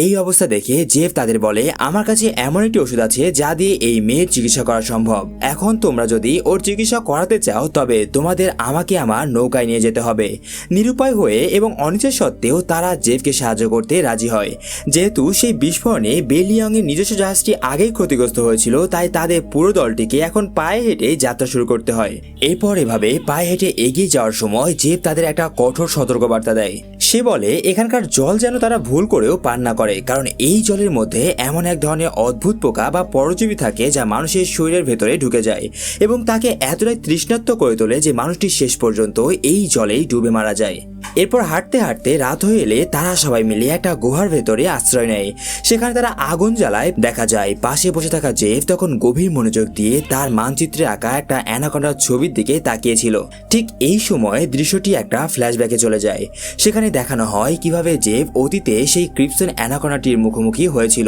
Speaker 1: এই অবস্থা দেখে জেফ তাদের বলে, আমার কাছে এমন একটি ওষুধ আছে যা দিয়ে এই মেয়ের চিকিৎসা করা সম্ভব। এখন তোমরা যদি ওর চিকিৎসা করাতে চাও তবে তোমাদের আমাকে আমার নৌকায় নিয়ে যেতে হবে। নিরুপায় হয়ে এবং অনিচ্ছা সত্ত্বেও তারা জেফকে সাহায্য করতে রাজি হয়। যেহেতু সেই বিস্ফোরণে বেইলি ইয়ং এর নিজস্ব জাহাজটি আগেই ক্ষতিগ্রস্ত হয়েছিল, তাই তাদের পুরো দলটিকে এখন পায়ে হেঁটে যাত্রা শুরু করতে হয়। এরপর এভাবে পায়ে হেঁটে এগিয়ে যাওয়ার সময় জেফ তাদের একটা কঠোর সতর্কবার্তা দেয়। সে বলে এখানকার জল যেন তারা ভুল করেও পান না করে, কারণ এই জলের মধ্যে এমন এক ধরনের অদ্ভুত পোকা বা পরজীবী থাকে যা মানুষের শরীরের ভেতরে ঢুকে যায় এবং তাকে এতটাই তৃষ্ণার্ত করে তোলে যে মানুষটি শেষ পর্যন্ত এই জলেই ডুবে মারা যায়। এরপর হাঁটতে হাঁটতে রাত হয়ে এলে তারা সবাই মিলে একটা গুহার ভেতরে আশ্রয় নেয়। সেখানে তারা আগুন জ্বালায়। দেখা যায় পাশে বসে থাকা জেফ তখন গভীর মনোযোগ দিয়ে তার মানচিত্রে আঁকা একটা অ্যানাকন্ডার ছবির দিকে তাকিয়েছিল। ঠিক এই সময় দৃশ্যটি একটা ফ্ল্যাশব্যাকে চলে যায়। সেখানে দেখানো হয় কিভাবে জেফ অতীতে সেই ক্রিপসন অ্যানাকন্ডাটির মুখোমুখি হয়েছিল।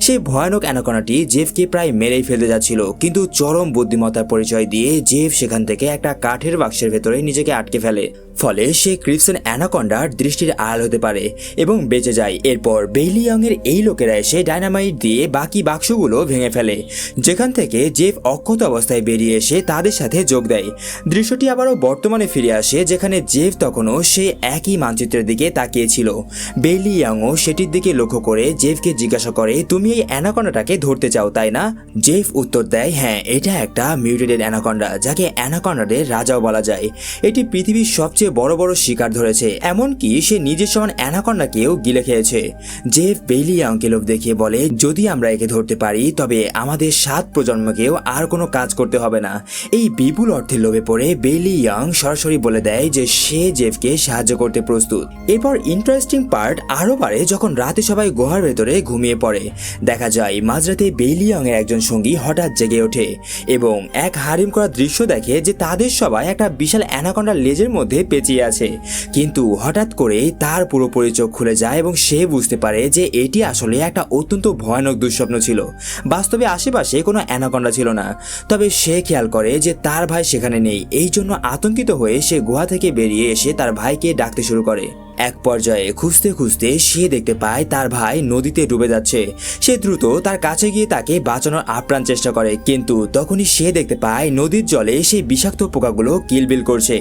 Speaker 1: সেই ভয়ানক অ্যানাকন্ডাটি জেফকে প্রায় মেরেই ফেলতে যাচ্ছিল, কিন্তু চরম বুদ্ধিমত্তার পরিচয় দিয়ে জেফ সেখান থেকে একটা কাঠের বাক্সের ভেতরে নিজেকে আটকে ফেলে। ফলে সে ক্রিপসন অ্যানাকন্ডার দৃষ্টির আড়াল হতে পারে এবং বেঁচে যায়। এরপর বেইলি ইয়ং এর এই লোকেরা এসে ডায়নামাইট দিয়ে বাকি বাক্সগুলো ভেঙে ফেলে, যেখান থেকে জেফ অক্ষত অবস্থায় বেরিয়ে এসে তাদের সাথে যোগ দেয়। দৃশ্যটি আবারও বর্তমানে ফিরে আসে, যেখানে জেফ তখনও সে একই মানচিত্রের দিকে তাকিয়েছিল। বেইলি ইয়ংও সেটির দিকে লক্ষ্য করে জেফকে জিজ্ঞাসা করে, তুমি এই অ্যানাকন্ডাটাকে ধরতে চাও তাই না? জেফ উত্তর দেয়, হ্যাঁ, এটা একটা মিউটেটেড অ্যানাকন্ডা, যাকে অ্যানাকন্ডাদের রাজাও বলা যায়। এটি পৃথিবীর সবচেয়ে বড় বড় শিকার ধরেছে, এমনকি সে নিজের সমান অ্যানাকন্ডাকেও গিলে খেয়েছে। জেফ বেইলি ইয়ংকে লোভ দেখিয়ে বলে, যদি আমরা একে ধরতে পারি তবে আমাদের 7 প্রজন্মকেও আর কোনো কাজ করতে হবে না। এই বিপুল অর্থের লোভে পড়ে বেইলি ইয়ং সরাসরি বলে দেয় যে সে জেফকে সাহায্য করতে প্রস্তুত। এরপর ইন্টারেস্টিং পার্ট আরও বাড়ে যখন রাতে সবাই গুহার ভেতরে ঘুমিয়ে পড়ে। দেখা যায় মাঝরাতে বেইলি ইয়ং এর একজন সঙ্গী হঠাৎ জেগে ওঠে এবং এক হারিম করা দৃশ্য দেখে যে তাদের সবাই একটা বিশাল অ্যানাকন্ডার লেজের মধ্যে পেঁচিয়ে আছে। কিন্তু হঠাৎ করে তার পুরোপুরি চোখ খুলে যায় এবং সে বুঝতে পারে যে এটি আসলে একটা অত্যন্ত ভয়ানক দুঃস্বপ্ন ছিল। বাস্তবে আশেপাশে কোনো অ্যানাকন্ডা ছিল না। তবে সে খেয়াল করে যে তার ভাই সেখানে নেই। এই জন্য আতঙ্কিত হয়ে সে গুহা থেকে বেরিয়ে এসে তার ভাইকে ডাকতে শুরু করে। এক পর্যায়ে খুঁজতে খুঁজতে সে দেখতে পায় তার ভাই নদীতে ডুবে যাচ্ছে। সে দ্রুত তার কাছে গিয়ে তাকে বাঁচানোর আপ্রাণ চেষ্টা করে, কিন্তু তখনই সে দেখতে পায় নদীর জলে সেই বিষাক্ত পোকাগুলো কিলবিল করছে,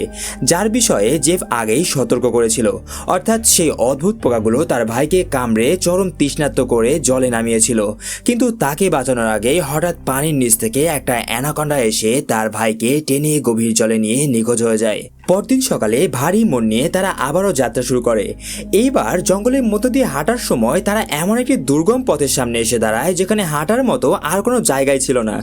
Speaker 1: যার বিষয়ে জেফ আগেই সতর্ক করেছিল। অর্থাৎ সেই অদ্ভুত পোকাগুলো তার ভাইকে কামড়ে চরম তৃষ্ণার্ত করে জলে নামিয়েছিল। কিন্তু তাকে বাঁচানোর আগে হঠাৎ পানির নিচ থেকে একটা অ্যানাকন্ডা এসে তার ভাইকে টেনে গভীর জলে নিয়ে নিখোঁজ হয়ে যায়। পরদিন সকালে ভারী মন নিয়ে তারা আবারও যাত্রা শুরু করে। এইবার জঙ্গলের মধ্য দিয়ে হাঁটার সময় তারা এমন একটি দুর্গম পথের সামনে এসে দাঁড়ায় যেখানে হাঁটার মতো আর কোনো জায়গায় ছিল না।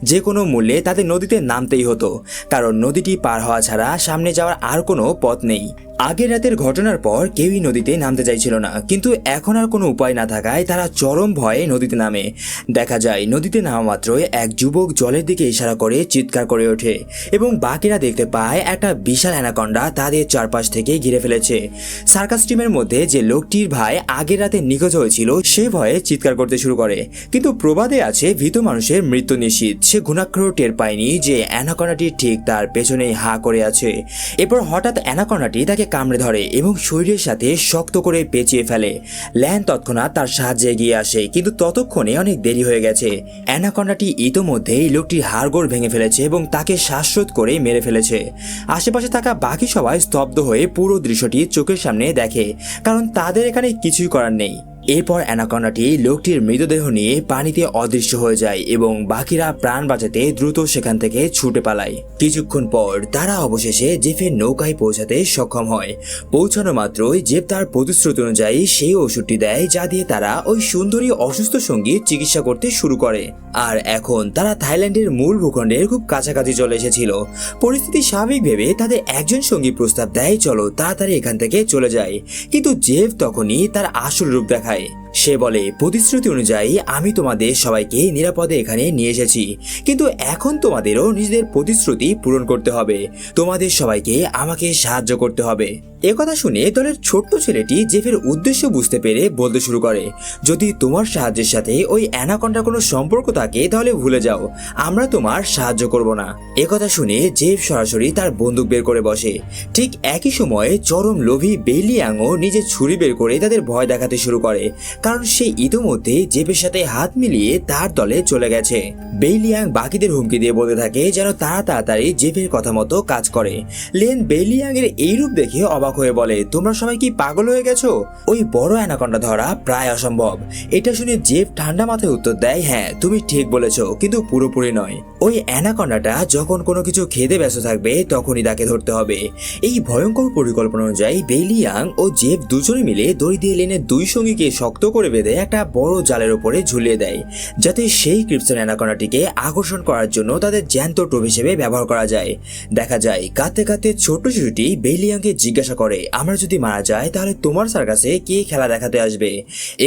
Speaker 1: যে কোনো মূল্যে তাদের নদীতে নামতেই হতো, কারণ নদীটি পার হওয়া ছাড়া সামনে যাওয়ার আর কোনো পথ নেই। আগের রাতের ঘটনার পর কেউই নদীতে নামতে চাইছিল না, কিন্তু এখন আর কোনো উপায় না থাকায় তারা চরম ভয়ে নদীতে নামে। দেখা যায় নদীতে নামা মাত্রই এক যুবক জলের দিকে ইশারা করে চিৎকার করে ওঠে এবং বাকিরা দেখতে পায় একটা বিশাল অ্যানাকন্ডা তাদের চারপাশ থেকে ঘিরে ফেলেছে। সার্কাস টিমের মধ্যে যে লোকটির ভাই আগের রাতে নিখোঁজ হয়েছিল সে ভয়ে চিৎকার করতে শুরু করে, কিন্তু প্রবাদে আছে ভীত মানুষের মৃত্যু নিশ্চিত। সে ঘুণাক্ষরেও টের পায়নি যে অ্যানাকন্ডাটি ঠিক তার পেছনেই হা করে আছে। এরপর হঠাৎ অ্যানাকন্ডাটি তাকে কামড়ে ধরে এবং শরীরের সাথে শক্ত করে পেঁচিয়ে ফেলে। ল্যান তৎক্ষণাৎ তার সাহায্যে এগিয়ে আসে, কিন্তু ততক্ষণে অনেক দেরি হয়ে গেছে। অ্যানাকন্ডাটি ইতোমধ্যেই লোকটির হাড়গোড় ভেঙে ফেলেছে এবং তাকে শ্বাসরোধ করে মেরে ফেলেছে। আশেপাশে থাকা বাকি সবাই স্তব্ধ হয়ে পুরো দৃশ্যটি চোখের সামনে দেখে, কারণ তাদের এখানে কিছুই করার নেই। এরপর অ্যানাকন্ডাটি লোকটির মৃতদেহ নিয়ে পানিতে অদৃশ্য হয়ে যায় এবং বাকিরা প্রাণ বাঁচাতে দ্রুত সেখান থেকে ছুটে পালায়। কিছুক্ষণ পর তারা অবশেষে জেফের নৌকায় পৌঁছাতে সক্ষম হয়। পৌঁছানো মাত্রই জেফ তার প্রতিশ্রুতি অনুযায়ী সেই ওষুধটি দেয়, যা দিয়ে তারা ওই সুন্দরী অসুস্থ সঙ্গীর চিকিৎসা করতে শুরু করে। আর এখন তারা থাইল্যান্ডের মূল ভূখণ্ডের খুব কাছাকাছি চলে এসেছিল। পরিস্থিতি স্বাভাবিক ভেবে তাদের একজন সঙ্গী প্রস্তাব দেয়, চলো তাড়াতাড়ি এখান থেকে চলে যায়। কিন্তু জেফ তখনই তার আসল রূপ দেখায়। সে বলে, প্রতিশ্রুতি অনুযায়ী আমি তোমাদের সবাইকে নিরাপদে এখানে নিয়ে এসেছি, কিন্তু এখন তোমাদেরও নিজেদের প্রতিশ্রুতি পূরণ করতে হবে। তোমাদের সবাইকে আমাকে সাহায্য করতে হবে। একথা শুনে দলের ছোট্ট ছেলেটি জেফের উদ্দেশ্য বুঝতে পেরে বলতে শুরু করে, যদি তোমার সাহায্যের সাথে ওই অ্যানাকন্ডার কোনো সম্পর্ক থাকে তাহলে ভুলে যাও, আমরা তোমার সাহায্য করব না। একথা শুনে জেফ সরাসরি তার বন্দুক বের করে বসে। ঠিক একই সময়ে চরম লোভী বেইলিয়াংও নিজের ছুরি বের করে তাদের ভয় দেখাতে শুরু করে, কারণ সে ইতোমধ্যে জেফের সাথে হাত মিলিয়ে তার দলে চলে গেছে। বেইলিয়াং বাকিদের হুমকি দিয়ে বলতে থাকে যেন তারা তাড়াতাড়ি জেফের কথা মতো কাজ করে। লেন বেইলিয়াং এর এই রূপ দেখে অবাক হয়ে বলে, তোমরা সবাই কি পাগল হয়ে গেছো? ওই বড় অ্যানাকন্ডা ধরা প্রায় অসম্ভব। এটা শুনে জেফ ঠান্ডা মাথায় উত্তর দেয়, হ্যাঁ তুমি ঠিক বলেছো, কিন্তু পুরোপুরি নয়। ওই অ্যানাকন্ডাটা যখন কোনো কিছু খেতে ব্যস্ত থাকবে তখনই তাকে ধরতে হবে। এই ভয়ঙ্কর পরিকল্পনা অনুযায়ী বেইলিয়াং ও জেফ দুজনে মিলে দড়ি দিয়ে লেনের দুই সঙ্গীকে শক্ত করে বেঁধে একটা বড় জালের উপরে ঝুলিয়ে দেয়, যাতে সেই ক্রিপসন অ্যানাকন্ডাটিকে আকর্ষণ করার জন্য তাদের জ্যান্ত টোপ হিসেবে ব্যবহার করা যায়। দেখা যায় কাঁদতে কাঁদতে ছোট্ট শিশুটি বেইলিয়াংকে জিজ্ঞাসা করে, আমরা যদি মারা যাই তাহলে তোমার সার্কাসে কে খেলা দেখাতে আসবে?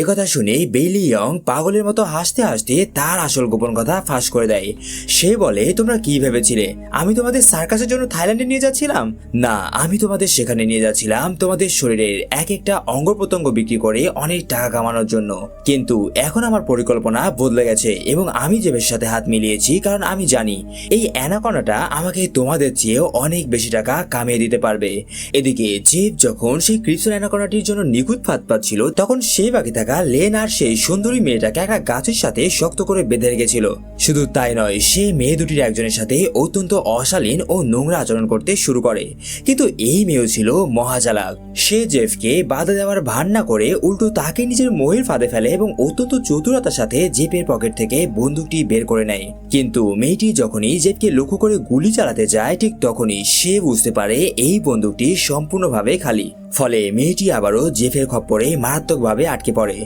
Speaker 1: একথা শুনে বেইলিয়াং পাগলের মতো হাসতে হাসতে তার আসল গোপন কথা ফাঁস করে দেয়। সে বলে, তোমরা কি ভেবেছিলে আমি তোমাদের সার্কাসের জন্য থাইল্যান্ডে নিয়ে যাচ্ছিলাম? না, আমি তোমাদের সেখানে নিয়ে যাচ্ছিলাম তোমাদের শরীরের এক একটা অঙ্গ প্রত্যঙ্গ বিক্রি করে অনেক টাকা কামানোর জন্য। কিন্তু এখন আমার পরিকল্পনা বদলে গেছে এবং আমি জেফের সাথে হাত মিলিয়েছি, কারণ আমি জানি এই অ্যানাকন্ডাটা আমাকে তোমাদের চেয়েও অনেক বেশি টাকা কামিয়ে দিতে পারবে। এদিকে জেফ যখন সেই ক্রিপসন অ্যানাকন্ডাটির জন্য নিখুঁত ফাঁদ পাচ্ছিল, তখন সেই বাকি থাকা লেন আর সেই সুন্দরী মেয়েটাকে একটা গাছের সাথে শক্ত করে বেঁধে রেখেছিল। শুধু তাই নয়, সে মেয়ে দুটির একজনের সাথে অত্যন্ত অশালীন ও নোংরা আচরণ করতে শুরু করে। কিন্তু এই মেয়েও ছিল মহাচালাক। সে জেফকে বাধা দেওয়ার ভান না করে উল্টো তাকে নিজের মোহের ফাঁদে ফেলে এবং অত্যন্ত চতুরতার সাথে জেফের পকেট থেকে বন্দুকটি বের করে নেয়। কিন্তু মেয়েটি যখনই জেফকে লক্ষ্য করে গুলি চালাতে যায়, ঠিক তখনই সে বুঝতে পারে এই বন্দুকটি সম্পূর্ণভাবে খালি। ফলে মেয়েটি আবারও জেফের খপ্পরে মারাত্মকভাবে আটকে পড়ে।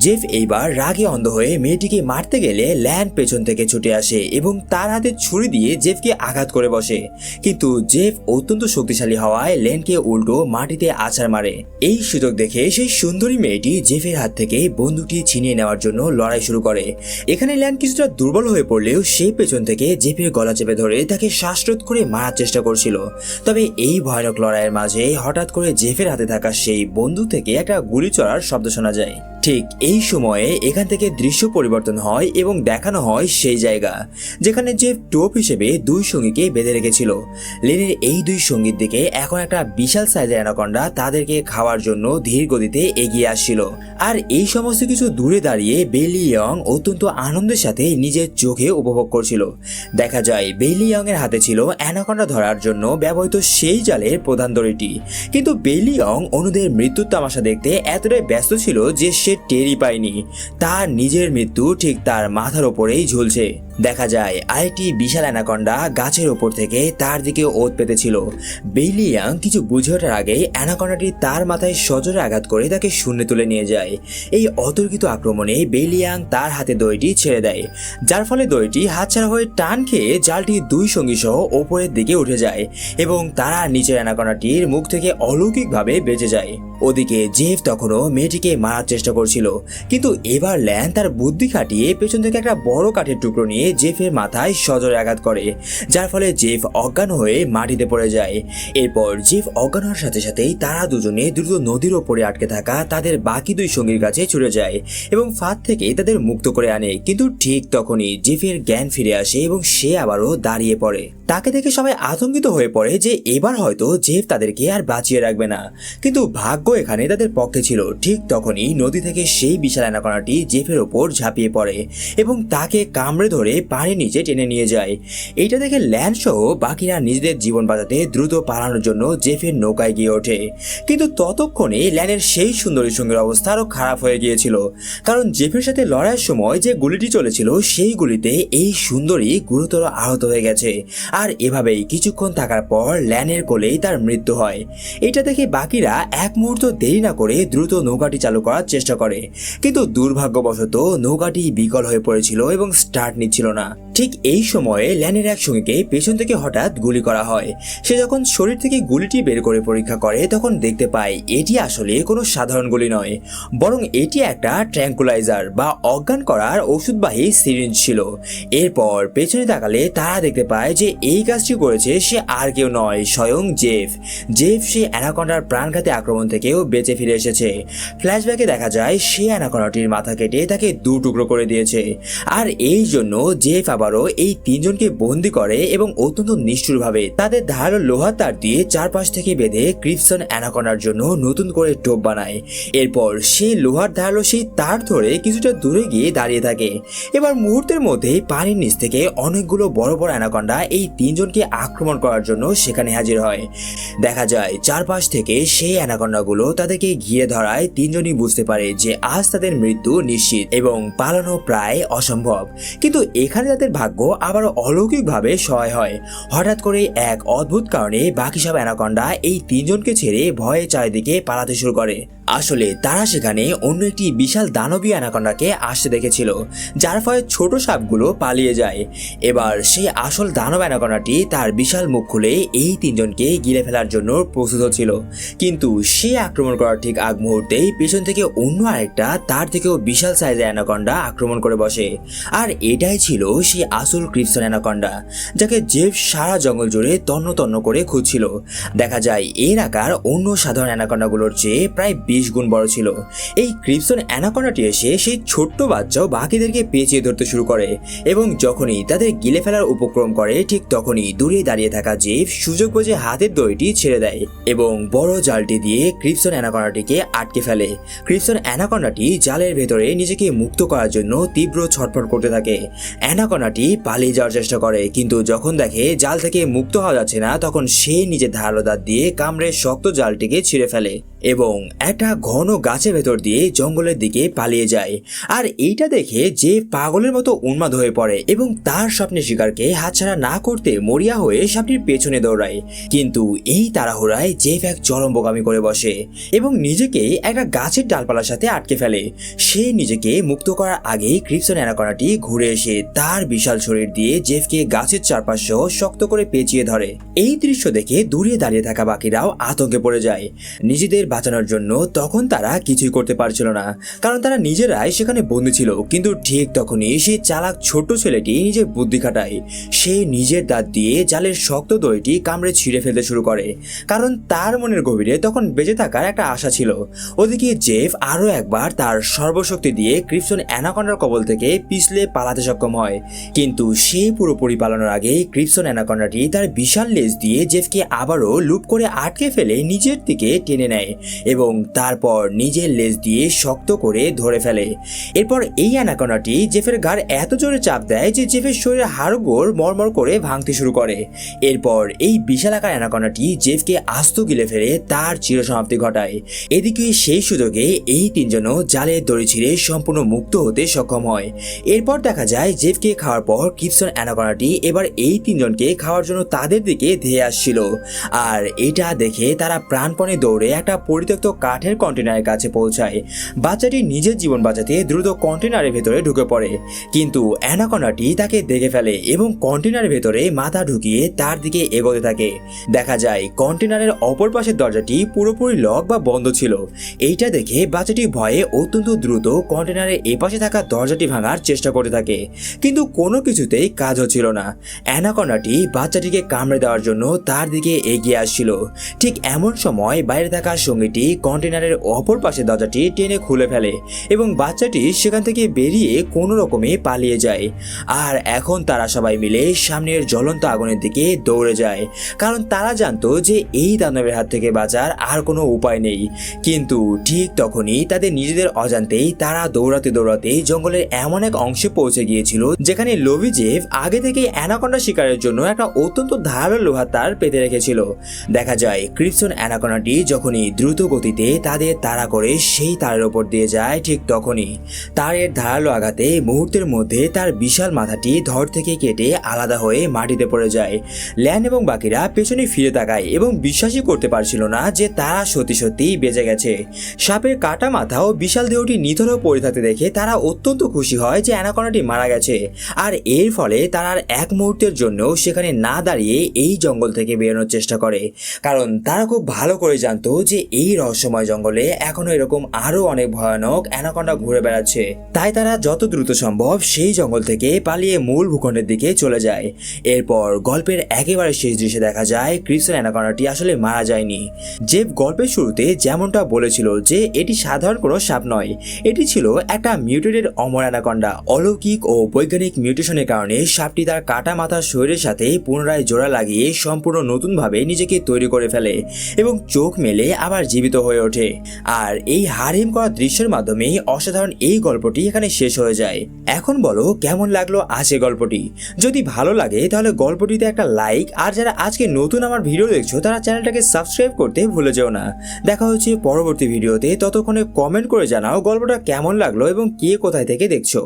Speaker 1: জেফ এইবার রাগে অন্ধ হয়ে মেয়েটিকে মারতে গেলে ল্যান পেছন থেকে ছুটে আসে এবং তার হাতে ছুরি দিয়ে জেফকে আঘাত করে বসে। কিন্তু জেফ অত্যন্ত শক্তিশালী হওয়ায় লেনকে উল্টো মাটিতে আছাড় মারে। এই সুযোগ দেখে সেই সুন্দরী মেয়েটি জেফের হাত থেকে বন্দুকটি ছিনিয়ে নেওয়ার জন্য লড়াই শুরু করে। এখানে ল্যান কিছুটা দুর্বল হয়ে পড়লেও সে পেছন থেকে জেফের গলা চেপে ধরে তাকে শ্বাসরোধ করে মারার চেষ্টা করছিল। তবে এই ভয়ানক লড়াইয়ের মাঝে হঠাৎ করে জেফের হাতে থাকা সেই বন্দুক থেকে একটা গুলি চড়ার শব্দ শোনা যায়। ঠিক এই সময়ে এখান থেকে দৃশ্য পরিবর্তন হয় এবং দেখানো হয় সেই জায়গা যেখানে জেফ টোপ হিসেবে দুই সঙ্গীকে বেঁধে রেখেছিল। লেনের এই দুই সঙ্গীর দিকে এখন একটা বিশাল সাইজের অ্যানাকন্ডা তাদেরকে খাওয়ার জন্য ধীর গতিতে এগিয়ে আসছিল। আর এই সমস্ত কিছু দূরে দাঁড়িয়ে বেইলিয়াং অত্যন্ত আনন্দের সাথে নিজের চোখে উপভোগ করছিল। দেখা যায় বেইলিয়াং এর হাতে ছিল অ্যানাকন্ডা ধরার জন্য ব্যবহৃত সেই জালের প্রধান দড়িটি, কিন্তু বেইলিয়াং অন্যদের মৃত্যুর তামাশা দেখতে এতটাই ব্যস্ত ছিল যে সে টেরই পায়নি তার নিজের মৃত্যু ঠিক তার মাথার ওপরেই ঝুলছে। দেখা যায় আরেকটি বিশাল অ্যানাকন্ডা গাছের ওপর থেকে তার দিকে ওত পেতেছিল। বেইলিয়াং কিছু বুঝে ওঠার আগে অ্যানাকন্ডাটি তার মাথায় সজোরে আঘাত করে তাকে শূন্যে তুলে নিয়ে যায়। এই অতর্কিত আক্রমণে বেইলিয়াং তার হাতে দড়িটি ছেড়ে দেয়, যার ফলে দড়িটি হাতছাড়া হয়ে টান খেয়ে জালটি দুই সঙ্গী সহ ওপরের দিকে উঠে যায় এবং তারা নিচের অ্যানাকন্ডাটির মুখ থেকে অলৌকিকভাবে বেঁচে যায়। ওদিকে জেফ তখনও মেয়েটিকে মারার চেষ্টা করছিল, কিন্তু এবার ল্যান তার বুদ্ধি খাটিয়ে পেছন থেকে একটা বড় কাঠের টুকরো নিয়ে জেফের মাথায় সজোরে আঘাত করে, যার ফলে জেফ অজ্ঞান হয়ে মাটিতে পড়ে যায়। এরপর জেফ অজ্ঞান হওয়ার সাথে সাথেই তারা দুজনে দ্রুত নদীর ওপরে আটকে থাকা তাদের বাকি দুই সঙ্গীর কাছে ছুটে যায় এবং ফাঁদ থেকে তাদের মুক্ত করে আনে। কিন্তু ঠিক তখনই জেফের জ্ঞান ফিরে আসে এবং সে আবারও দাঁড়িয়ে পড়ে। তাকে দেখে সবাই আতঙ্কিত হয়ে পড়ে যে এবার হয়তো জেফ তাদেরকে আর বাঁচিয়ে রাখবে না, কিন্তু ভাগ্য এখানে তাদের পক্ষে ছিল। ঠিক তখনই নদী থেকে সেই বিশাল অ্যানাকোন্ডাটি জেফের ওপর ঝাঁপিয়ে পড়ে এবং তাকে কামড়ে ধরে পানির নিচে টেনে নিয়ে যায়। এটা দেখে ল্যান সহ বাকিরা নিজেদের জীবন বাঁচাতে দ্রুত পালানোর জন্য জেফের নৌকায় গিয়ে ওঠে। কিন্তু ততক্ষণে ল্যানের সেই সুন্দরী সঙ্গীর অবস্থা আরও খারাপ হয়ে গিয়েছিল, কারণ জেফের সাথে লড়াইয়ের সময় যে গুলিটি চলেছিল সেই গুলিতে এই সুন্দরী গুরুতর আহত হয়ে গেছে। আর এভাবেই কিছুক্ষণ থাকার পর ল্যানের কোলেই তার মৃত্যু হয়। এটা দেখে বাকিরা এক মুহূর্ত দেরি না করে দ্রুত নৌকাটি চালু করার চেষ্টা করে, কিন্তু দুর্ভাগ্যবশত নৌকাটি বিকল হয়ে পড়েছিল এবং স্টার্ট নিচ্ছিল না। ঠিক এই সময়ে ল্যানের এক সঙ্গীকে পেছন থেকে হঠাৎ গুলি করা হয়। সে যখন শরীর থেকে গুলিটি বের করে পরীক্ষা করে তখন দেখতে পায় এটি আসলে কোনো সাধারণ গুলি নয়, বরং এটি একটা ট্র্যাঙ্কুলাইজার বা অজ্ঞান করার ওষুধবাহী সিরিঞ্জ ছিল। এরপর পেছনে তাকালে তারা দেখতে পায় যে এই কাজটি করেছে সে আর কেউ নয়, স্বয়ং জেফ। জেফ সেই অ্যানাকোন্ডার প্রাণঘাতী আক্রমণ থেকেও বেঁচে ফিরে এসেছে। ফ্ল্যাশব্যাকে দেখা যায় সে অ্যানাকোন্ডাটির মাথা কেটে তাকে দু টুকরো করে দিয়েছে, আর এই জন্য জেফ আবারও এই তিনজনকে বন্দি করে এবং অত্যন্ত নিষ্ঠুরভাবে তাদের ধারালো লোহার তার দিয়ে চারপাশ থেকে বেঁধে ক্রিপসন অ্যানাকোন্ডার জন্য নতুন করে টোপ বানায়। এরপর সে লোহার ধারালো সেই তার ধরে কিছুটা দূরে গিয়ে দাঁড়িয়ে থাকে। এবার মুহূর্তের মধ্যেই পানির নিচ থেকে অনেকগুলো বড় বড় অ্যানাকোন্ডা এই তিনজনকে আক্রমণ করার জন্য সেখানে হাজির হয়। দেখা যায় চারপাশ থেকে সেই অ্যানাকোন্ডাগুলো তাদেরকে ঘিরে ধরায় তিনজনই বুঝতে পারে যে আজ তাদের মৃত্যু নিশ্চিত এবং পালানো প্রায় অসম্ভব। কিন্তু এখানে তাদের ভাগ্য আবার অলৌকিকভাবে সহায় হয়। হঠাৎ করে এক অদ্ভুত কারণে বাকি সব অ্যানাকোন্ডা এই তিনজনকে ছেড়ে ভয়ে চারিদিকে পালাতে শুরু করে। আসলে তারা সেখানে অন্য একটি বিশাল দানবীয় অ্যানাকোন্ডাকে আসতে দেখেছিল, যার ফলে ছোট সাপগুলো পালিয়ে যায়। এবার সেই আসল দানব অ্যানাকোন্ডাটি তার বিশাল মুখ খুলে এই তিনজনকে গিলে ফেলার জন্য প্রস্তুত ছিল, কিন্তু সে আক্রমণ করার ঠিক আগ মুহূর্তেই পেছন থেকে অন্য আরেকটা তার থেকেও বিশাল সাইজের অ্যানাকোন্ডা আক্রমণ করে বসে। আর এটাই ছিল সেই আসল ক্রিপসন অ্যানাকোন্ডা, যাকে জেফ সারা জঙ্গল জুড়ে তন্ন তন্ন করে খুঁজছিল। দেখা যায় এর আকার অন্য সাধারণ অ্যানাকোন্ডাগুলোর চেয়ে প্রায় 20 গুণ বড় ছিল। এই ক্রিপসন অ্যানাকোন্ডাটি এসে সেই ছোট্ট বাচ্চাও বাকিদেরকে পেঁচিয়ে ধরতে শুরু করে এবং যখনই তাদের গিলে ফেলার উপক্রম করে ঠিক তখনই দূরে দাঁড়িয়ে থাকা জেফ সুযোগ বুঝে হাতের দড়িটি ছেড়ে দেয় এবং বড় জালটি দিয়ে ক্রিপসন অ্যানাকোন্ডাটিকে আটকে ফেলে। ক্রিপসন অ্যানাকোন্ডাটি জালের ভেতরে নিজেকে মুক্ত করার জন্য তীব্র ছটফট করতে থাকে। অ্যানাকোন্ডাটি পালিয়ে যাওয়ার চেষ্টা করে, কিন্তু যখন দেখে জাল থেকে মুক্ত হওয়া যাচ্ছে না তখন সে নিজের ধারালো দাঁত দিয়ে কামড়ে শক্ত জালটিকে ছিঁড়ে ফেলে এবং একটা ঘন গাছের ভেতর দিয়ে জঙ্গলের দিকে পালিয়ে যায়। আর এইটা দেখে যে পাগলের মতো উন্মাদ হয়ে পড়ে এবং তার স্বপ্নের শিকারকে হাতছাড়া না করতে মরিয়া হয়ে সাপটির পেছনে দৌড়ায়। কিন্তু এই তাড়াহুড়ায় জেফ এক চরম বোকামি করে বসে এবং নিজেকে একটা গাছের ডালপালার সাথে আটকে ফেলে। সে নিজেকে মুক্ত করার আগেই ক্রিপসন অ্যানাকোন্ডাটি ঘুরে এসে তার বিশাল শরীর দিয়ে জেফকে গাছের চারপাশ সহ শক্ত করে পেঁচিয়ে ধরে। এই দৃশ্য দেখে দূরে দাঁড়িয়ে থাকা বাকিরাও আতঙ্কে পড়ে যায়। নিজেদের বাঁচানোর জন্য তখন তারা কিছুই করতে পারছিল না, কারণ তারা নিজেরাই সেখানে বন্দী ছিল। কিন্তু ঠিক তখনই সেই চালাক ছোট ছেলেটি নিজের বুদ্ধি খাটায়। সে নিজের দাঁত দিয়ে জালের শক্ত দড়িটি কামড়ে ছিঁড়ে ফেলতে শুরু করে, কারণ তার মনের গভীরে তখন বেঁচে থাকার একটা আশা ছিল। ওদিকে জেফ আরও একবার তার সর্বশক্তি দিয়ে ক্রিপসন অ্যানাকোন্ডার কবল থেকে পিছলে পালাতে সক্ষম হয়, কিন্তু সে পুরোপুরি পালানোর আগেই ক্রিপসন অ্যানাকোন্ডাটি তার বিশাল লেজ দিয়ে জেফকে আবারও লুপ করে আটকে ফেলে নিজের দিকে টেনে নেয় এবং তারপর নিজের লেজ দিয়ে শক্ত করে ধরে ফেলে। এরপর এই অ্যানাকোন্ডাটি জেফের ঘাড় এত জোরে চাপ দেয় যে জেফের শরীরের হাড়গোড় মরমর করে ভাঙতে শুরু করে। এরপর এই বিশাল আকার অ্যানাকোন্ডাটি জেফকে আস্ত গিলে ফেলে তার চিরসমাপ্তি ঘটায়। এদিকে সেই সুযোগে এই তিনজনও জালের দড়ি ছিঁড়ে সম্পূর্ণ মুক্ত হতে সক্ষম হয়। এরপর দেখা যায় জেফকে খাওয়ার পর ক্রিপসন অ্যানাকোন্ডাটি এবার এই তিনজনকে খাওয়ার জন্য তাদের দিকে ধেয়ে আসছিল। আর এটা দেখে তারা প্রাণপণে দৌড়ে একটা পরিত্যক্ত কাঠের কন্টেনারের কাছে পৌঁছায়। বাচ্চাটি নিজের জীবন বাঁচাতে দ্রুত কন্টেনারের ভেতরে ঢুকে পড়ে, কিন্তু অ্যানাকোন্ডাটি তাকে দেখে ফেলে এবং কন্টেনারের ভেতরে মাথা ঢুকিয়ে তার দিকে এগোতে থাকে। দেখা যায় কন্টেনারের অপর পাশের দরজাটি পুরোপুরি লক বা বন্ধ ছিল। এইটা দেখে বাচ্চাটি ভয়ে অত্যন্ত দ্রুত কন্টেনারের এপাশে থাকা দরজাটি ভাঙার চেষ্টা করতে থাকে, কিন্তু কোনো কোনো কিছুতেই কাজ হচ্ছিল না। অ্যানাকোন্ডাটি বাচ্চাটিকে কামড়ে দেওয়ার জন্য তার দিকে এগিয়ে আসছিল। ঠিক এমন সময় বাইরে থাকা সঙ্গীটি কন্টেনারের অপর পাশে দরজাটি টেনে খুলে ফেলে এবং বাচ্চাটি সেখান থেকে বেরিয়ে কোনো রকমে পালিয়ে যায়। আর এখন তারা সবাই মিলে সামনের জ্বলন্ত আগুনের দিকে দৌড়ে যায়, কারণ তারা জানতো যে এই দানবের হাত থেকে বাঁচার আর কোনো উপায় নেই। কিন্তু ঠিক তখনই তাদের নিজেদের অজান্তেই তারা দৌড়াতে দৌড়াতে জঙ্গলের এমন এক অংশে পৌঁছে গিয়েছিল যেখানে লোভিজেভ আগে থেকেই অ্যানাকোন্ডা শিকারের জন্য একটা অত্যন্ত ধারালো লোহার তার পেতে রেখেছিল। দেখা যায় ক্রিপসন অ্যানাকোন্ডাটি যখনই দ্রুত গতিতে তাদের তাড়া করে সেই তারের ওপর দিয়ে যায়, ঠিক তখনই তারের ধারালো আঘাতে মুহূর্তের মধ্যে তার বিশাল মাথাটি ধর থেকে কেটে আলাদা হয়ে মাটিতে পড়ে যায়। ল্যান এবং বাকিরা পেছনে ফিরে তাকায় এবং বিশ্বাসই করতে পারছিল না যে তারা সত্যি সত্যিই বেঁচে গেছে। সাপের কাটা মাথা ও বিশাল দেহটি নিথর পড়ে থাকতে দেখে তারা অত্যন্ত খুশি হয় যে অ্যানাকোন্ডাটি মারা গেছে। আর এর ফলে তারা আর এক মুহূর্তের জন্য সেখানে না দাঁড়িয়ে এই জঙ্গল থেকে বেরোনোর চেষ্টা করে, কারণ তারা খুব ভালো করে জানতো যে এই রহস্যময় জঙ্গলে এখনো এরকম আরো অনেক ভয়ানক অ্যানাকোন্ডা ঘুরে বেড়াচ্ছে। তাই তারা যত দ্রুত সম্ভব সেই জঙ্গল থেকে পালিয়ে মূল ভূখণ্ডের দিকে চলে যায়। এরপর গল্পের একেবারে শেষ দৃশ্যে দেখা যায় ক্রিপসন অ্যানাকোন্ডাটি আসলে মারা যায়নি। জেফ গল্পের শুরুতে যেমনটা বলেছিল যে এটি সাধারণ কোনো সাপ নয়, এটি ছিল একটা মিউটেটেড অমর অ্যানাকোন্ডা। অলৌকিক ও বৈজ্ঞানিক মিউটেশনের কারণে সাপটি তার কাটা মাথার শরীরের সাথে পুনরায় জোড়া লাগিয়ে সম্পূর্ণ নতুনভাবে নিজেকে তৈরি করে ফেলে এবং চোখ মেলে আবার জীবিত হয়ে ওঠে। আর এই হাড়হিম করা দৃশ্যের মাধ্যমেই অসাধারণ এই গল্পটি এখানে শেষ হয়ে যায়। এখন বলো কেমন লাগলো আজকে গল্পটি? যদি ভালো লাগে তাহলে গল্পটিতে একটা লাইক, আর যারা আজকে নতুন আমার ভিডিও দেখছো তারা চ্যানেলটাকে সাবস্ক্রাইব করতে ভুলে যেও না। দেখা হচ্ছে পরবর্তী ভিডিওতে, ততক্ষণে কমেন্ট করে জানাও গল্পটা কেমন লাগলো এবং কে কোথায় থেকে দেখছো।